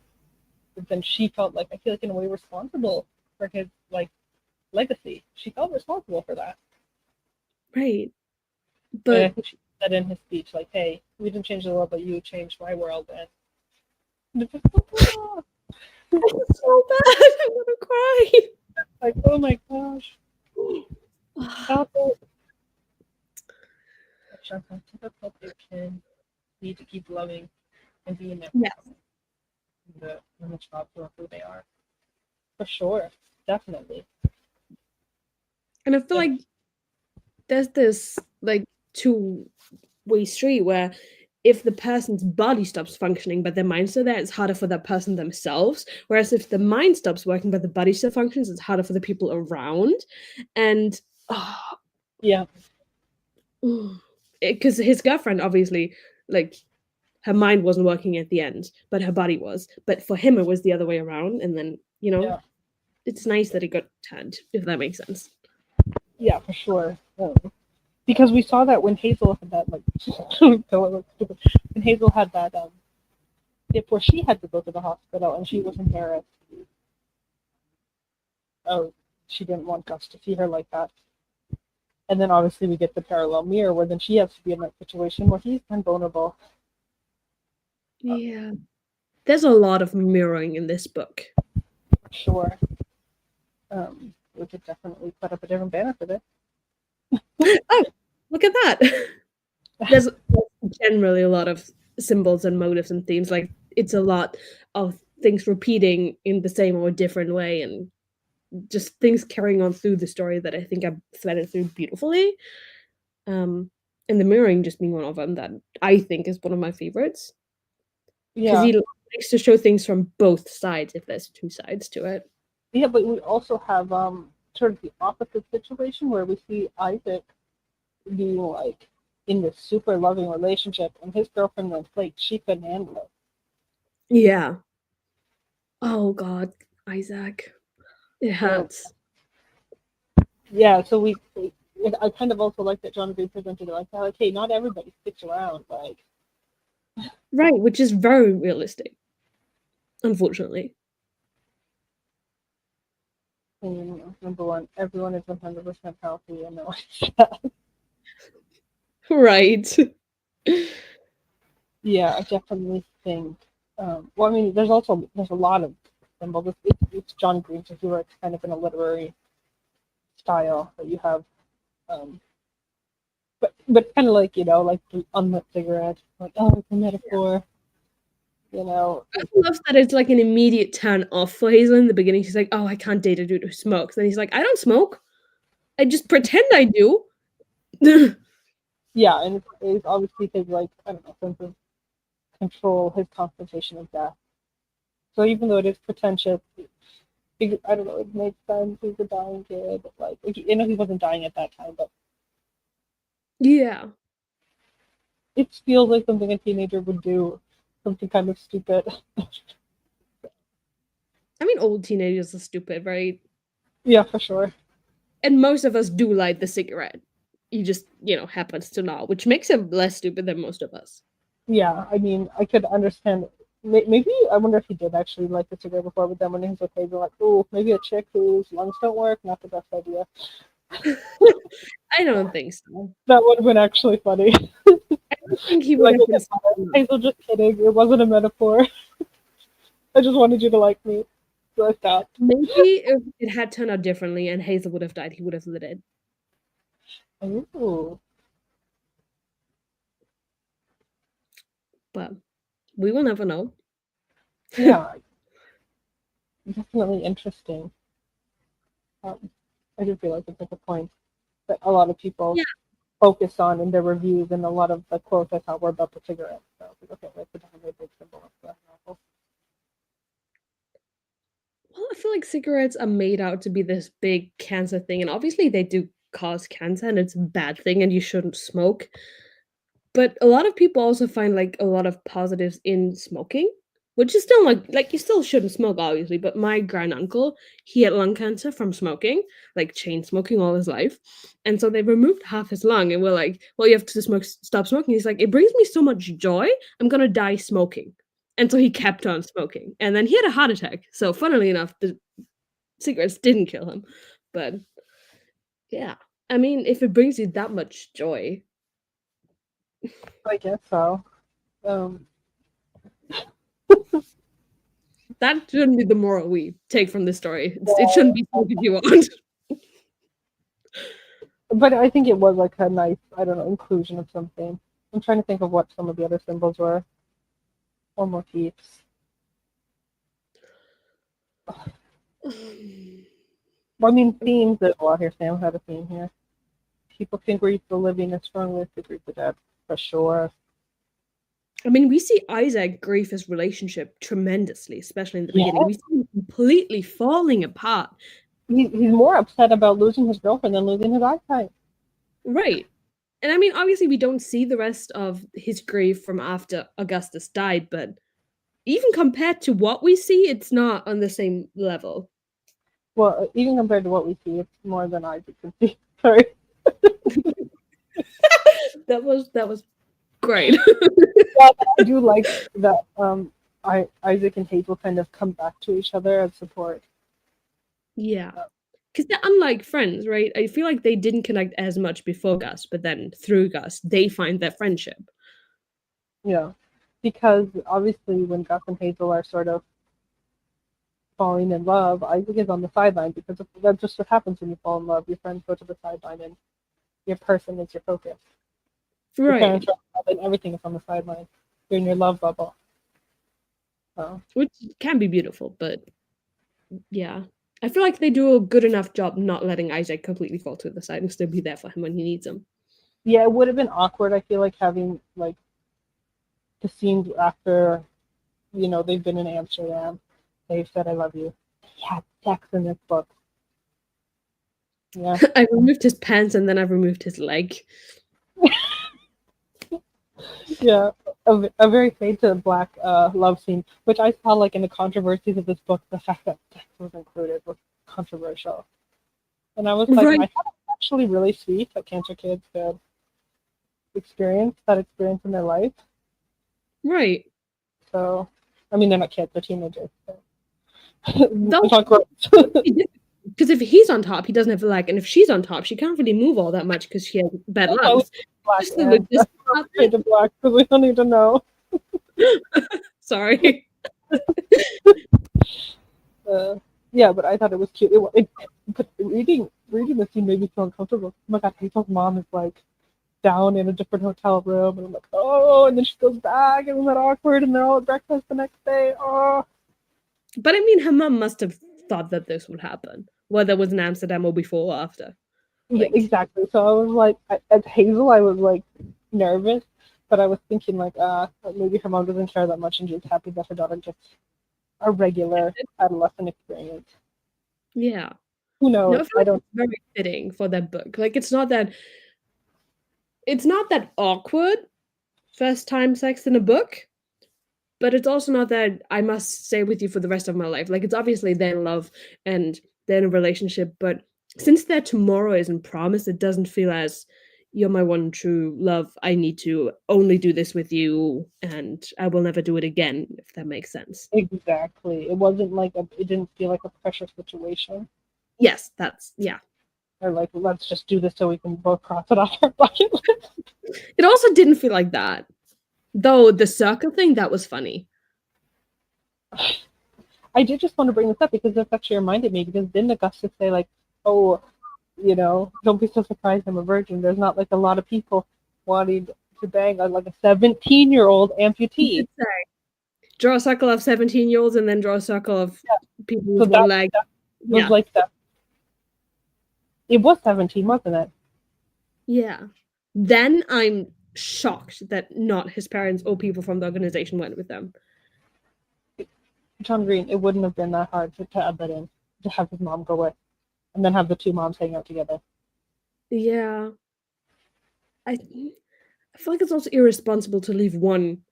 But then she felt like, I feel like in a way responsible for his like legacy. She felt responsible for that. Right. And I But think she said in his speech, like, hey, we didn't change the world, but you changed my world. And it's just, oh, it's so bad. I'm gonna cry. like, oh my gosh. Stop it. Typical can need to keep loving and being there. Yes. The responsible of who they are. For sure. Definitely. And I feel like there's this like two-way street where if the person's body stops functioning but their mind's still there, it's harder for that person themselves. Whereas if the mind stops working but the body still functions, it's harder for the people around. And yeah, because his girlfriend obviously like her mind wasn't working at the end, but her body was. But for him, it was the other way around. And then it's nice that it got turned, if that makes sense. Yeah, for sure. Because we saw that when Hazel had that, like, when Hazel had that, where she had to go to the hospital and she was embarrassed. Oh, she didn't want Gus to see her like that. And then obviously we get the parallel mirror where then she has to be in that situation where he's been vulnerable. Yeah. There's a lot of mirroring in this book. For sure. We could definitely put up a different banner for this. Oh, look at that. There's generally a lot of symbols and motives and themes. Like, it's a lot of things repeating in the same or different way, and just things carrying on through the story that I think I've threaded through beautifully. And the mirroring just being one of them that I think is one of my favorites. Because Yeah. he likes to show things from both sides if there's two sides to it. Yeah, but we also have sort of the opposite situation where we see Isaac being like in this super loving relationship and his girlfriend was like she couldn't handle it. Yeah. Oh God, Isaac. It So hurts. yeah, so I kind of also like that John Green presented it like that. Like, hey, not everybody sticks around. Like, Right, which is very realistic, unfortunately. number one, everyone is 100% healthy and no. Right. Yeah, I definitely think. Well, I mean, there's a lot of symbols. It's John Green, so he works kind of in a literary style that you have, um, but kind of like like the unlit cigarette, like oh, it's a metaphor. You know, I love that it's like an immediate turn off for Hazel in the beginning. She's like, "Oh, I can't date a dude who smokes." And he's like, "I don't smoke. I just pretend I do." yeah, and it's obviously his like I don't know sense of control, his confrontation of death. So even though it is pretentious, I don't know, it makes sense. He's a dying kid. Like, he wasn't dying at that time, but Yeah. it feels like something a teenager would do, something kind of stupid. I mean, old teenagers are stupid, right? Yeah, for sure. And most of us do light the cigarette. He just, happens to not, which makes him less stupid than most of us. Yeah, I mean, I could understand. Maybe I wonder if he did actually like the cigarette before, but then when he was okay, be like, oh, maybe a chick whose lungs don't work, not the best idea. I don't think so. That would have been actually funny. I don't think he would Like, have been okay, Hazel, just kidding. It wasn't a metaphor. I just wanted you to like me. Like that. Maybe if it had turned out differently and Hazel would have died, he would have lit it. Ooh. But we will never know. Yeah, definitely interesting. I do feel like it's like a point that a lot of people Yeah. focus on in their reviews, and a lot of the quotes I thought were about the cigarette. So I was like, okay, that's definitely a big symbol of the novel. Well, I feel like cigarettes are made out to be this big cancer thing, and obviously they do cause cancer, and it's a bad thing, and you shouldn't smoke. But a lot of people also find like a lot of positives in smoking, which is still like you still shouldn't smoke, obviously. But my grand uncle, he had lung cancer from smoking, like chain smoking all his life, and so they removed half his lung, and we're like, well, you have to stop smoking. He's like, it brings me so much joy, I'm gonna die smoking. And so he kept on smoking, and then he had a heart attack. So, funnily enough, the cigarettes didn't kill him, but yeah, I mean, if it brings you that much joy, I guess so. Um, that shouldn't be the moral we take from this story. It shouldn't be smoke if you want. but I think it was like a nice, I don't know, inclusion of something. I'm trying to think of what some of the other symbols were or motifs. Well, I mean, themes. There's a lot here. Sam had a theme here. People can grieve the living as strongly as they grieve the dead, for sure. I mean, we see Isaac grieve his relationship tremendously, especially in the Yeah, beginning. We see him completely falling apart. he's more upset about losing his girlfriend than losing his eyesight. Right. And I mean, obviously, we don't see the rest of his grief from after Augustus died, but even compared to what we see, it's not on the same level. Well, even compared to what we see, it's more than Isaac can see. Sorry. That was great. But I do like that Isaac and Hazel kind of come back to each other as support. Yeah. because they're unlike friends, right? I feel like they didn't connect as much before Gus, but then through Gus, they find their friendship. Yeah, because obviously when Gus and Hazel are sort of falling in love, Isaac is on the sideline because that's just what happens when you fall in love. Your friends go to the sideline and your person is your focus. Your Right. parents are on the sideline, everything is on the sideline. You're in your love bubble. So Which can be beautiful, but yeah. I feel like they do a good enough job not letting Isaac completely fall to the side and still be there for him when he needs him. yeah, it would have been awkward. I feel like having like the scenes after they've been in Amsterdam, they've said I love you. He had sex in this book. Yeah. I removed his pants and then I removed his leg. Yeah, a very fade to black love scene, which I saw like in the controversies of this book. The fact that sex was included was controversial, and I was like, Right. I thought it was actually really sweet that cancer kids could experience that experience in their life. Right. So, I mean, they're not kids; they're teenagers. So. Though It's not gross. because if he's on top, he doesn't have a leg, and if she's on top, she can't really move all that much because she has bad That's why we lungs. did black Just the and logistics of fade to black because we don't need to know. it. Sorry. Yeah, but I thought it was cute. But reading the scene made me feel uncomfortable. Oh my god, Hazel's mom is like down in a different hotel room, and I'm like, oh, and then she goes back, and isn't that awkward? And they're all at breakfast the next day. Oh, But I mean, her mom must have thought that this would happen, whether it was in Amsterdam or before or after. yeah, Like, exactly. So I was like, as Hazel, I was like nervous, but I was thinking like, maybe her mom doesn't care that much, and she's happy that her daughter gets a regular adolescent experience. yeah. Who No, knows? I feel I like don't. it's very fitting for that book. Like, it's not that awkward first time sex in a book, but it's also not that I must stay with you for the rest of my life. Like, it's obviously they're in love and they're in a relationship, but since their tomorrow isn't promised, it doesn't feel as you're my one true love. I need to only do this with you, and I will never do it again, if that makes sense. Exactly. It wasn't like it didn't feel like a pressure situation. Yes, that's yeah. Or like, let's just do this so we can both cross it off our bucket list. It also didn't feel like that. Though the circle thing, that was funny. I did just want to bring this up because this actually reminded me because didn't Augustus say like, oh, don't be so surprised I'm a virgin. There's not like a lot of people wanting to bang on like a 17-year-old He amputee. did say, draw a circle of 17-year-olds and then draw a circle of people So with one leg. that was Yeah. like that. It was 17, wasn't it? Yeah. Then I'm shocked that not his parents or people from the organization went with them. John Green, it wouldn't have been that hard to add that in, to have his mom go with, and then have the two moms hang out together. Yeah. I feel like it's also irresponsible to leave one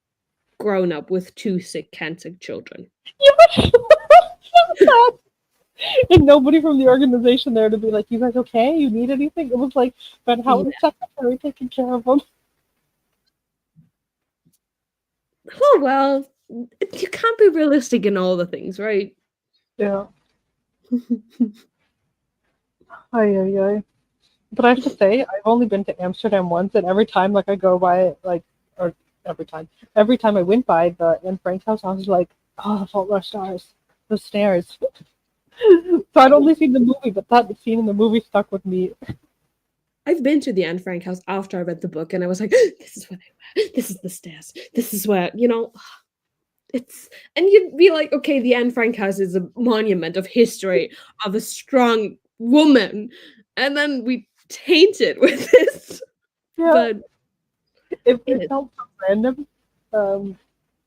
grown up with two sick cancer children. And nobody from the organization there to be like, you guys okay? You need anything? It was like, Ben Howard's secretary taking care of them. Oh well, you can't be realistic in all the things, right? Yeah. Ay. But I have to say, I've only been to Amsterdam once, and every time, like, I go by it, like, or every time I went by the Anne Frank's house, I was like, oh, the Fault in Our Stars, the stairs. So I'd only seen the movie, but that scene in the movie stuck with me. I've been to the Anne Frank house after I read the book, and I was like, this is where they were. This is the stairs. This is where, it's, and you'd be like, okay, the Anne Frank house is a monument of history, of a strong woman. And then we taint it with this. Yeah, But it felt so random. I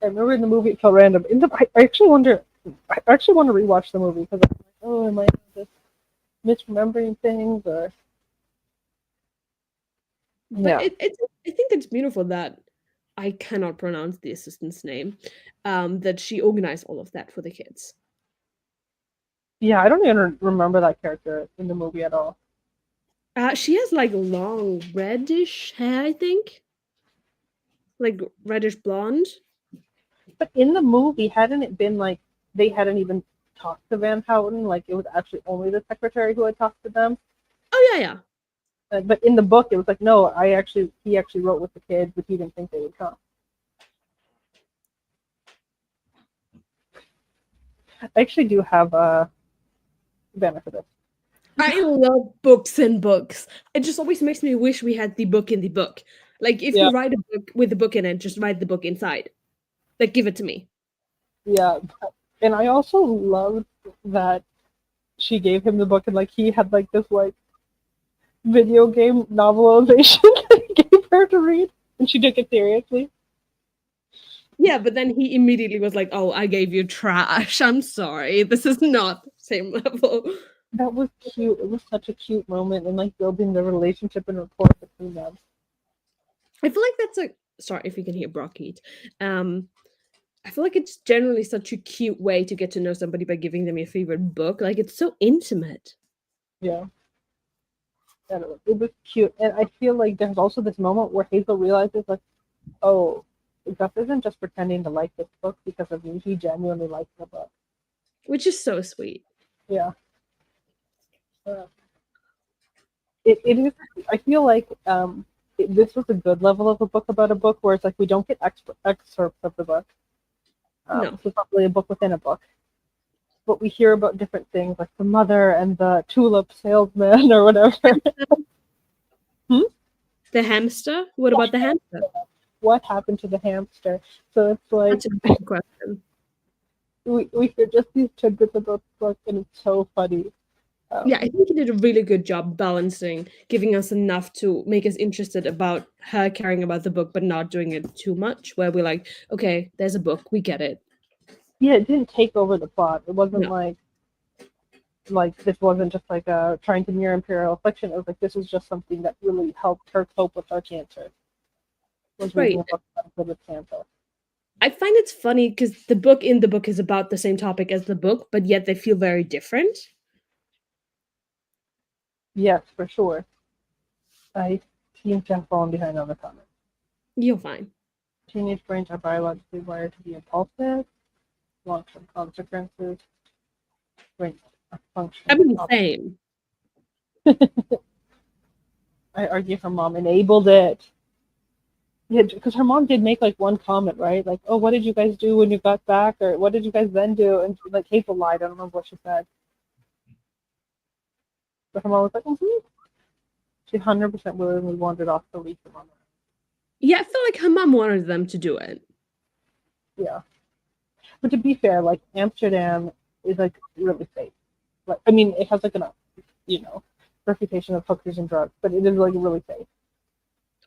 remember in the movie it felt random. I actually want to rewatch the movie because I'm like, oh, am I just misremembering things or? But I think it's beautiful that I cannot pronounce the assistant's name, that she organized all of that for the kids. Yeah, I don't even remember that character in the movie at all. She has like long reddish hair, I think, like reddish blonde. But in the movie, hadn't it been like they hadn't even talked to Van Houten. Like it was actually only the secretary who had talked to them. Oh yeah, yeah. But in the book, it was like, no, he actually wrote with the kids, but he didn't think they would come. I actually do have a banner for this. I love books and books. It just always makes me wish we had the book in the book. Like if Yeah, you write a book with the book in it, just write the book inside. Like give it to me. yeah. And I also loved that she gave him the book and like he had like this like video game novelization that he gave her to read, and she took it seriously. Yeah, but then he immediately was like, "Oh, I gave you trash. I'm sorry. This is not the same level." That was cute. It was such a cute moment and like building the relationship and rapport between them. I feel like that's a sorry if you can hear Brock eat. Um, I feel like it's generally such a cute way to get to know somebody by giving them your favorite book. Like it's so intimate. Yeah. And it was cute. And I feel like there's also this moment where Hazel realizes like, oh, Gus isn't just pretending to like this book because of me. He genuinely likes the book. Which is so sweet. Yeah. It is. I feel like this was a good level of a book about a book where it's like we don't get excerpts of the book. No. So it's not really a book within a book. But we hear about different things like the mother and the tulip salesman or whatever. The hamster? What about the hamster? What happened to the hamster? So it's like That's a big question. we hear just these tidbits about the book, and it's so funny. Yeah, I think he did a really good job balancing, giving us enough to make us interested about her caring about the book, but not doing it too much, where we're like, okay, there's a book, we get it. Yeah, it didn't take over the plot. It wasn't No. like this wasn't just like trying to mirror Imperial Affliction. It was like this was just something that really helped her cope with her cancer. Was Right. reading a book about good with cancer. I find it's funny because the book in the book is about the same topic as the book, but yet they feel very different. Yes, for sure. I seem to have fallen behind on the comment. You're fine. Teenage brains are biologically wired to be impulsive. Long-term consequences. Brains are I functioning. mean, same. I argue her mom enabled it. Yeah, because her mom did make like one comment, right? Like, "Oh, what did you guys do when you got back?" Or "What did you guys then do?" And like Hazel lied. I don't remember what she said. But her mom was like, "Mm-hmm." She 100% willingly wandered off to leave them on her. Yeah, I feel like her mom wanted them to do it. Yeah. But to be fair, like Amsterdam is like really safe. Like, I mean, it has like an, reputation of hookers and drugs, but it is like really safe.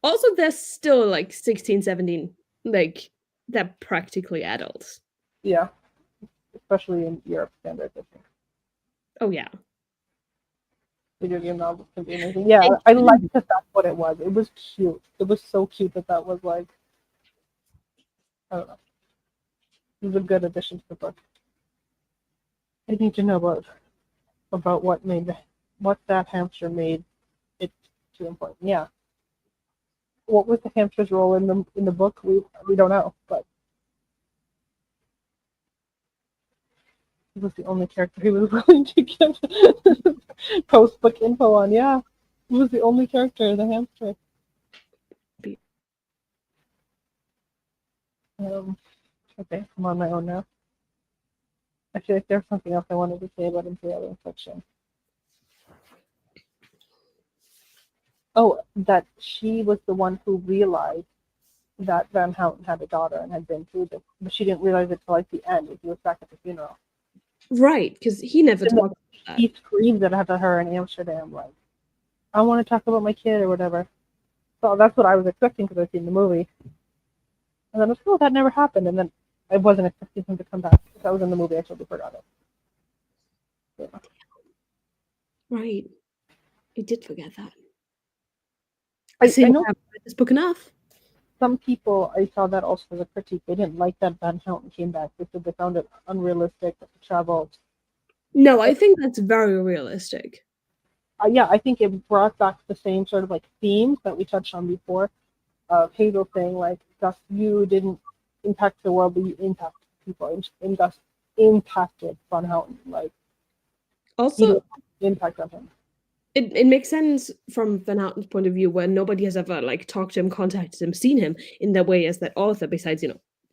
Also, they're still like 16, 17, like they're practically adults. Yeah, especially in Europe standards, I think. Oh yeah. Video game novels can be amazing. Yeah, I like that that's what it was. It was cute. It was so cute that was like, I don't know. It was a good addition to the book. I need to know about what that hamster made it too important. Yeah. What was the hamster's role in the book? We don't know, but he was the only character he was willing to give post book info on. Yeah, he was the only character, the hamster. Okay, I'm on my own now. I feel like there's something else I wanted to say about Imperial Affliction. Oh, that she was the one who realized that Van Houten had a daughter and had been through this, but she didn't realize it till like the end when he was back at the funeral. Right, because he never talked about that. He screamed it at her in Amsterdam, like, I want to talk about my kid or whatever. So that's what I was expecting because I'd seen the movie. And then I was like, oh, that never happened. And then I wasn't expecting him to come back. If that was in the movie, I totally forgot it. Yeah. Right. I did forget that. I know I haven't read this book enough. some people, I saw that also as a critique. They didn't like that Van Houten came back because they found it unrealistic to travel. No, I think that's very realistic. Yeah, I think it brought back the same sort of like themes that we touched on before of Hazel saying like, Gus, you didn't impact the world, but you impacted people. And Gus impacted Van Houten. Like, he Also, did impact on him. it makes sense from Van Houten's point of view, where nobody has ever like talked to him, contacted him, seen him in that way as that author, besides,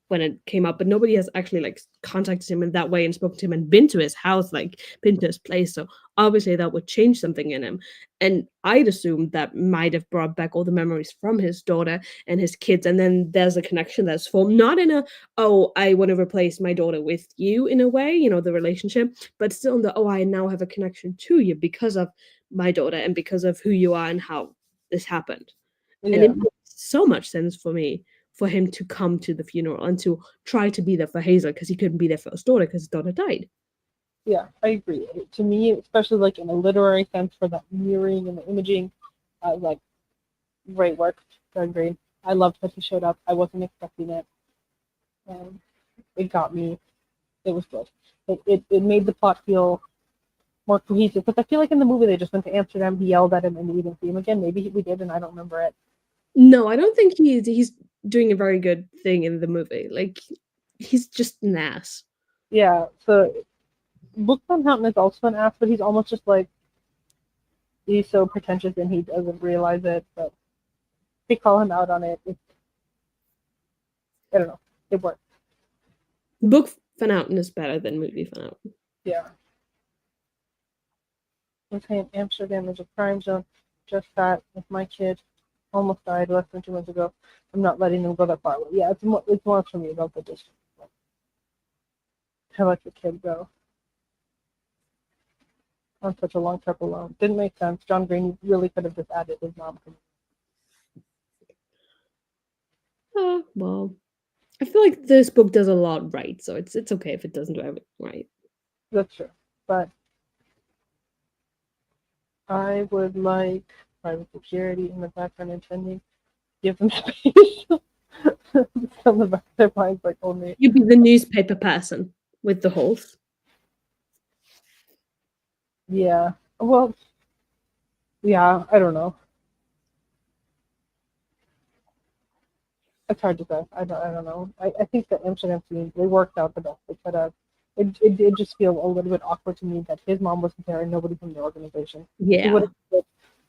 when it came up, but nobody has actually like contacted him in that way and spoken to him and been to his house, like been to his place. So obviously that would change something in him. And I'd assume that might have brought back all the memories from his daughter and his kids. And then there's a connection that's formed, not in a, oh, I want to replace my daughter with you in a way, the relationship, but still in the, oh, I now have a connection to you because of my daughter and because of who you are and how this happened. And it Yeah, makes so much sense for me for him to come to the funeral and to try to be there for Hazel because he couldn't be there for his daughter because his daughter died. yeah, I agree. To me, especially like in a literary sense, for the mirroring and the imaging, like, great work, John Green. I loved that he showed up. I wasn't expecting it. Um, it got me. It was good. It made the plot feel more cohesive, because I feel like in the movie they just went to Amsterdam, he yelled at him, and we didn't see him again. Maybe we did, and I don't remember it. No, I don't think he's doing a very good thing in the movie. Like he's just an ass. Yeah, so Book Van Houten is also an ass, but he's almost just like, he's so pretentious and he doesn't realize it. But they call him out on it. I don't know. It works. Book Van Houten is better than movie Van Houten. Yeah. I'm saying Amsterdam is a crime zone. Just that with my kid almost died less than 2 months ago. I'm not letting them go that far away. Yeah, it's more for me about the distance. I let the kid go on such a long trip alone. Didn't make sense. John Green really could have just added his mom. Well, I feel like this book does a lot right, so it's okay if it doesn't do everything right. That's true. But I would like private security in the background intending. Give them space. Some of the back of their minds like only. You'd be the newspaper person with the holes. Yeah. Well, yeah, I don't know. It's hard to say. I don't know. I think the Amsterdam scene, they worked out the best they could have. It did just feel a little bit awkward to me that his mom wasn't there and nobody from the organization. He Yeah. would have put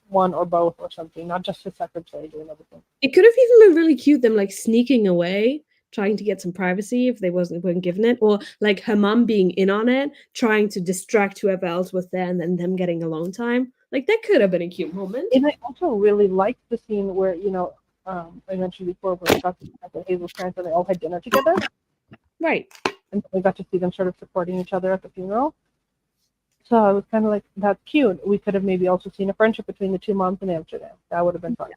one or both or something, not just his secretary doing everything. It could have even been really cute, them like sneaking away, trying to get some privacy if they weren't given it, or like her mom being in on it, trying to distract whoever else was there, and then them getting alone time. Like that could have been a cute moment. And I also really liked the scene where, I mentioned before, where we got to at the Hazel's parents and they all had dinner together, Right. and we got to see them sort of supporting each other at the funeral. So I was kind of like, that's cute. We could have maybe also seen a friendship between the two moms in Amsterdam. That would have been fun.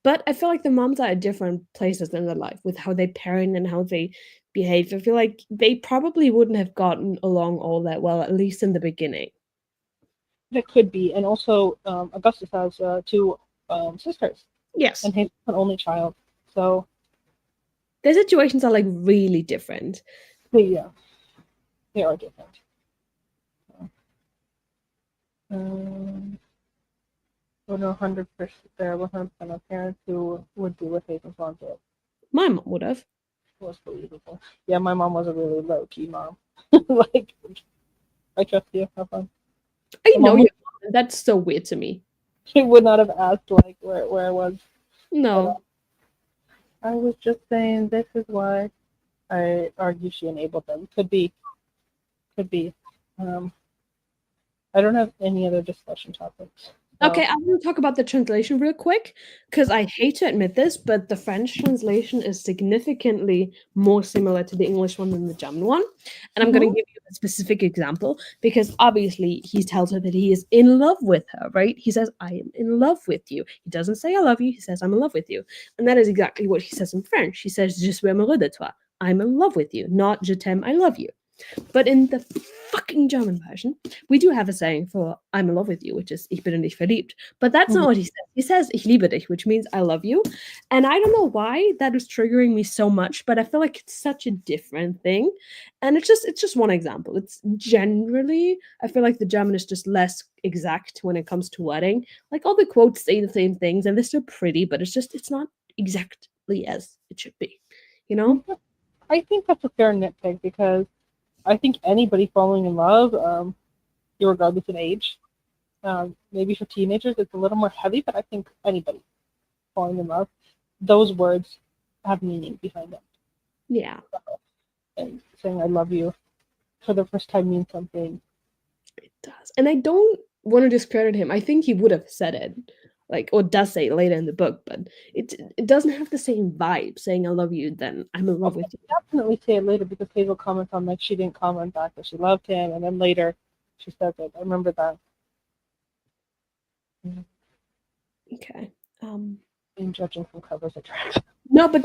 But I feel like the moms are at different places in their life with how they parent and how they behave. I feel like they probably wouldn't have gotten along all that well, at least in the beginning. That could be. And also, Augustus has two sisters, Yes. and he's an only child. So, Their situations are like really different. yeah, they are different. Um, well, no, 100%, there 100% of parents who would do what Hazel's mom did. My mom would have. It was believable. Yeah, my mom was a really low key mom. Like, I trust you. Have fun. I know Mom you. That's so weird to me. She would not have asked like where I was. No. I was just saying this is why I argue she enabled them. Could be. Could be. I don't have any other discussion topics. So. Okay, I'm going to talk about the translation real quick because I hate to admit this, but the French translation is significantly more similar to the English one than the German one. And I'm going to give you a specific example because obviously he tells her that he is in love with her, right? He says, I am in love with you. He doesn't say I love you, he says, I'm in love with you. And that is exactly what he says in French. He says, Je suis amoureux de toi. I'm in love with you, not je t'aime, I love you. But in the fucking German version, we do have a saying for I'm in love with you, which is Ich bin in dich verliebt. But that's not what he says. He says Ich liebe dich, which means I love you. And I don't know why that is triggering me so much, but I feel like it's such a different thing. And it's just one example. It's generally, I feel like the German is just less exact when it comes to wording. Like all the quotes say the same things and they're still pretty, but it's not exactly as it should be. You know? I think that's a fair nitpick because I think anybody falling in love, regardless of age, maybe for teenagers it's a little more heavy, but I think anybody falling in love, those words have meaning behind them. Yeah, And saying I love you for the first time means something. it does. And I don't want to discredit him. I think he would have said it, like, or does say it later in the book, but it doesn't have the same vibe saying I love you than I'm in love with you. Definitely say it later because Hazel comments on like she didn't comment back that she loved him, and then later she says it. I remember that. Okay. In judging from covers attraction. No, but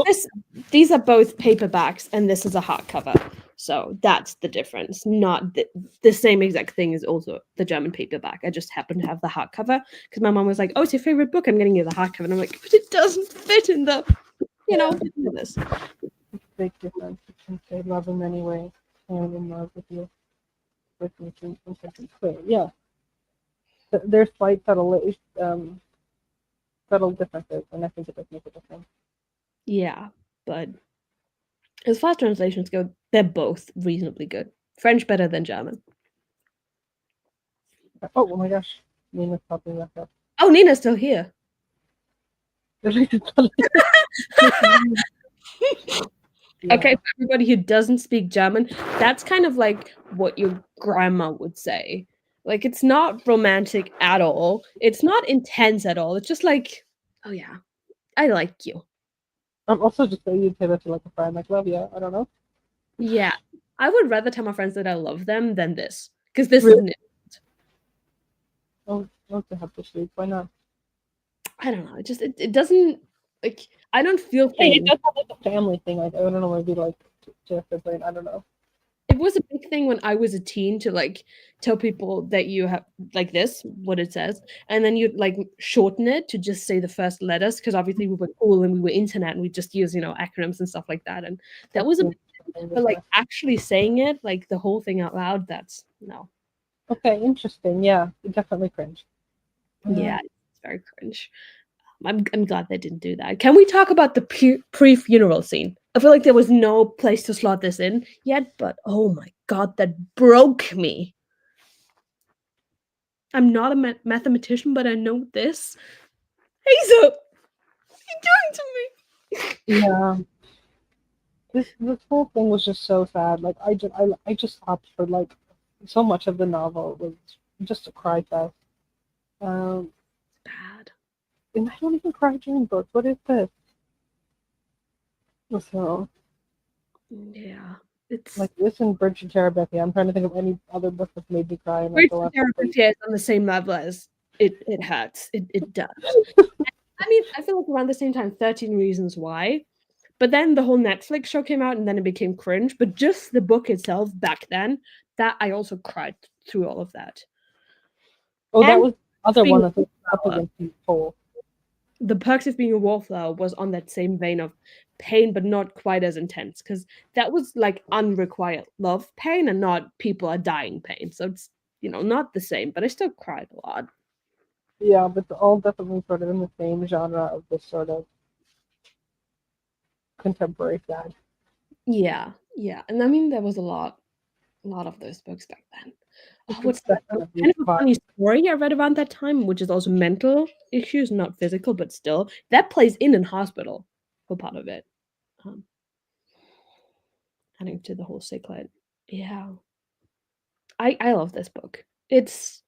these are both paperbacks, and this is a hardcover. So that's the difference. Not the same exact thing is also the German paperback. I just happen to have the hardcover because my mom was like, "Oh, it's your favorite book. I'm getting you the hardcover." And I'm like, "But it doesn't fit in the, in this." Big difference. You can say love him anyway. I am in love with you. With me through something clear. Yeah. There's slight subtle differences, and I think it does make a difference. Yeah, but as far as translations go, they're both reasonably good. French better than German. Oh my gosh. Nina's popping back up. Oh, Nina's still here. Yeah. Okay, for everybody who doesn't speak German, that's kind of like what your grandma would say. Like, it's not romantic at all. It's not intense at all. It's just like, oh yeah, I like you. I'm also just saying you'd say that to like a friend, like love you. I don't know. Yeah, I would rather tell my friends that I love them than this, because this Really? is Oh, love to have this week. Why not? I don't know. It doesn't like I don't feel Hey, it things. does have like a family thing. Like I don't know, maybe like to a sibling. I don't know. It was a big thing when I was a teen to like tell people that you have like this, what it says, and then you'd like shorten it to just say the first letters because obviously we were cool and we were internet and we just use acronyms and stuff like that. And that was a big thing, but like actually saying it, like the whole thing out loud, that's no. Okay, interesting. Yeah, definitely cringe. Yeah, it's very cringe. I'm glad they didn't do that. Can we talk about the pre-funeral scene? I feel like there was no place to slot this in yet, but oh my god, that broke me. I'm not a mathematician, but I know this. Hazel, what are you doing to me? Yeah. This whole thing was just so sad. Like I just stopped for like so much of the novel was just a cry fest. Bad. And I don't even cry during books. What is this? So yeah, it's like this and Bridge to Terabithia. I'm trying to think of any other book that's made me cry. Bridge to Terabithia is on the same level as it hurts. It does. I mean, I feel like around the same time, 13 Reasons Why. But then the whole Netflix show came out and then it became cringe. But just the book itself back then, that I also cried through all of that. Oh, and that was the other one that's up against Pole. The Perks of Being a Wallflower was on that same vein of pain, but not quite as intense because that was like unrequited love pain and not people are dying pain. So it's not the same, but I still cried a lot. Yeah, but it's all definitely sort of in the same genre of this sort of contemporary sad. Yeah, and I mean there was a lot of those books back then. What's that? Kind of a funny story I read around that time, which is also mental issues, not physical, but still that plays in hospital for part of it. Adding to the whole cyclid. Yeah, I love this book. It's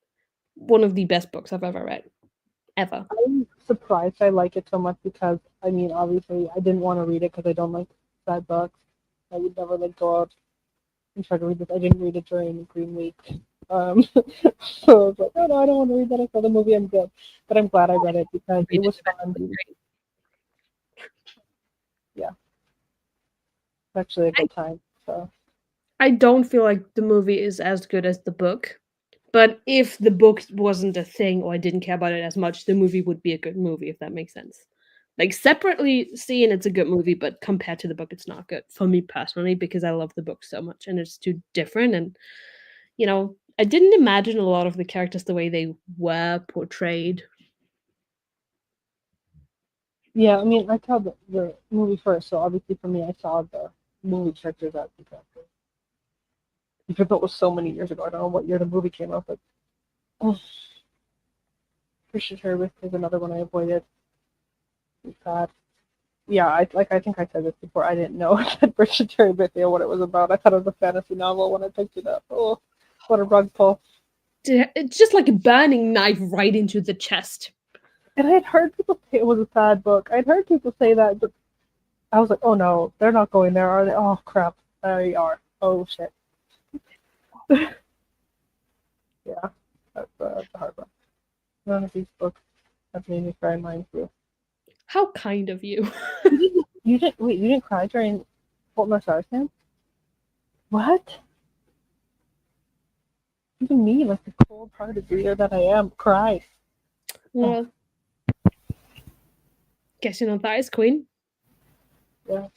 one of the best books I've ever read, ever. I'm surprised I like it so much because I mean, obviously, I didn't want to read it because I don't like sad books. I would never like go out and try to read this. I didn't read it during Green Week. So I was like, oh no, I don't want to read that. I saw the movie, I'm good. But I'm glad I read it because it was fun. Yeah. It's actually a good time. So I don't feel like the movie is as good as the book. But if the book wasn't a thing or I didn't care about it as much, the movie would be a good movie, if that makes sense. Like separately seeing it's a good movie, but compared to the book, it's not good for me personally because I love the book so much and it's too different. And I didn't imagine a lot of the characters the way they were portrayed. yeah, I mean, I saw the movie first, so obviously for me, I saw the movie characters as the characters. Even though it was so many years ago. I don't know what year the movie came out, but oh, Christian Sherbert is another one I avoided. It's sad. Yeah, I think I said this before. I didn't know that Richard Terry Bithia what it was about. I thought it was a fantasy novel when I picked it up. Oh, what a rug pull! It's just like a burning knife right into the chest. And I had heard people say it was a sad book. I'd heard people say that, but I was like, oh no, they're not going there, are they? Oh crap, they are. Oh shit. Yeah, that's a hard one. None of these books have made me cry. Mine too. How kind of you. You didn't wait. You didn't cry during Fault in Our Stars, Sam? What? Even me, like the cold-hearted reader that I am, cried. Well, guess you're not that is queen. Yeah.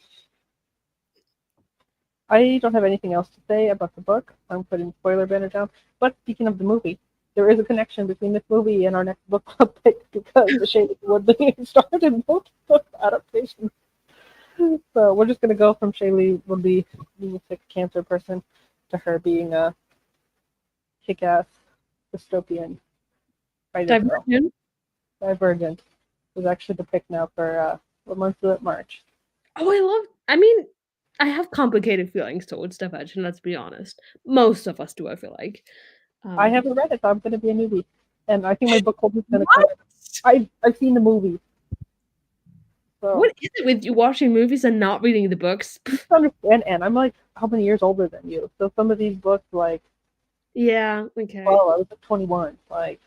I don't have anything else to say about the book. I'm putting spoiler banner down. But speaking of the movie, there is a connection between this movie and our next book club pick because the Shailene Woodley starred in both book adaptations. So we're just gonna go from Shailene Woodley being a sick cancer person to her being a kick-ass dystopian writer. Divergent. Divergent is actually the pick now for what month is it? March. Oh, I mean, I have complicated feelings towards Divergent, let's be honest. Most of us do, I feel like. I haven't read it, so I'm gonna be a newbie. And I think my book club is gonna What? I've seen the movie. So What is it with you watching movies and not reading the books? just understand, and I'm like how many years older than you? So some of these books, like, Yeah, okay. well, I was like 21. Like,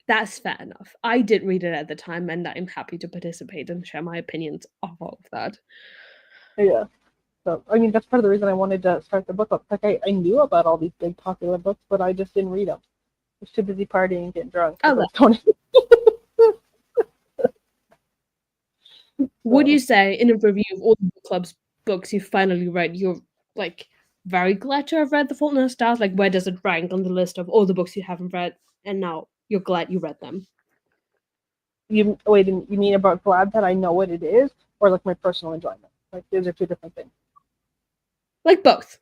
That's fair enough. I did read it at the time, and I'm happy to participate and share my opinions of all of that. yeah. So I mean, that's part of the reason I wanted to start the book club. Like, I knew about all these big popular books, but I just didn't read them. I was too busy partying and getting drunk. Oh, would you say in a review of all the book club's books you finally read, you're like very glad to have read The Fault in Our Stars? Like, where does it rank on the list of all the books you haven't read, and now you're glad you read them? You wait, you mean about glad that I know what it is, or like my personal enjoyment? Like, those are two different things. Like both.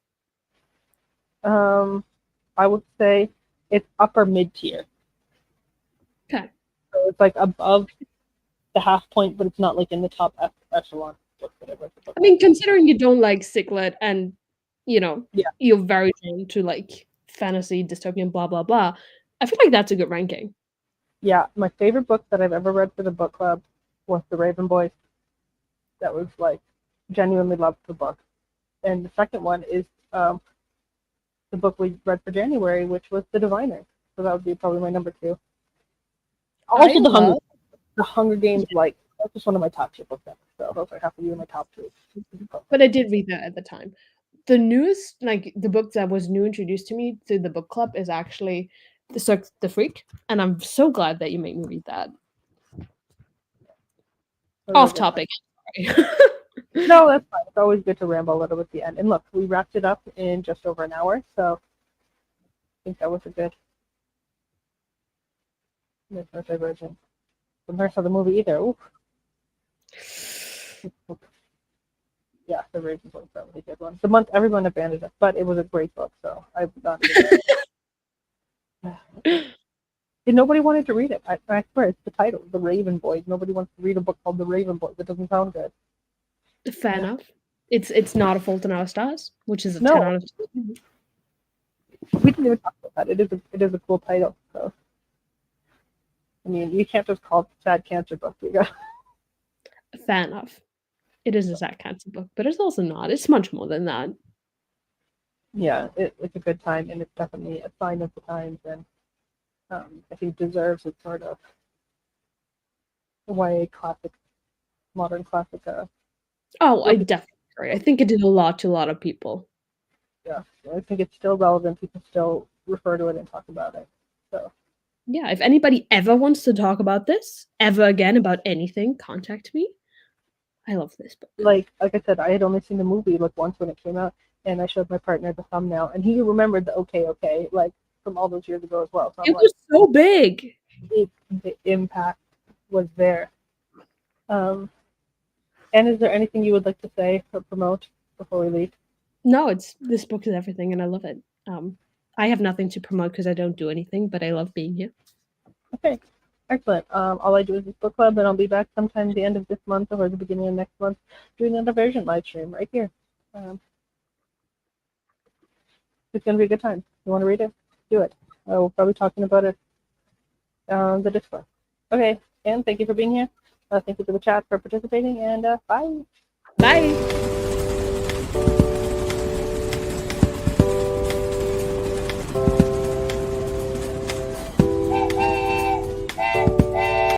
I would say it's upper mid tier. Okay. So it's like above the half point, but it's not like in the top echelon. Whatever. I mean, considering you don't like Ciclet and, Yeah. you're very drawn to like fantasy, dystopian, blah, blah, blah, I feel like that's a good ranking. Yeah, my favorite book that I've ever read for the book club was The Raven Boys. That was like genuinely loved the book. And the second one is the book we read for January, which was The Diviner. So that would be probably my number 2. Also, the Hunger Games, like, that's just one of my top 2 books ever. So those are half of you in my top 2. But I did read that at the time. The newest, like the book that was new introduced to me through the book club is actually The Cirque the Freak, and I'm so glad that you made me read that. Off topic. Sorry. No, that's fine. It's always good to ramble a little at the end. And look, we wrapped it up in just over an hour, so I think that was a good. There's no Divergent. The never saw the movie either. Oof. Yeah, the Raven Boys, that was a good one. The month everyone abandoned it, but it was a great book, so I'm not. And nobody wanted to read it. I swear, it's the title, The Raven Boys. Nobody wants to read a book called The Raven Boys. It doesn't sound good. Fair enough. It's not A Fault in Our Stars, which is a 10 out of 10. We didn't even talk about that. It is a cool title. So, I mean, you can't just call it sad cancer book. You got. Fair enough. It is a sad cancer book, but it's also not. It's much more than that. Yeah, it's a good time, and it's definitely a sign of the times, and I think deserves its sort of YA classic, modern classic. Oh, I definitely agree. I think it did a lot to a lot of people. Yeah, I think it's still relevant. People still refer to it and talk about it. So yeah, if anybody ever wants to talk about this ever again about anything, contact me. I love this book. Like I said, I had only seen the movie like once when it came out, and I showed my partner the thumbnail, and he remembered the okay, like from all those years ago as well. So it was so big. The impact was there. And is there anything you would like to say or promote before we leave? No, this book is everything, and I love it. I have nothing to promote because I don't do anything, but I love being here. Okay, excellent. All I do is this book club, and I'll be back sometime the end of this month or the beginning of next month doing another version live stream right here. It's going to be a good time. You want to read it? Do it. We'll probably talking about it on the Discord. Okay, and thank you for being here. Thank you to the chat for participating, and bye. Bye.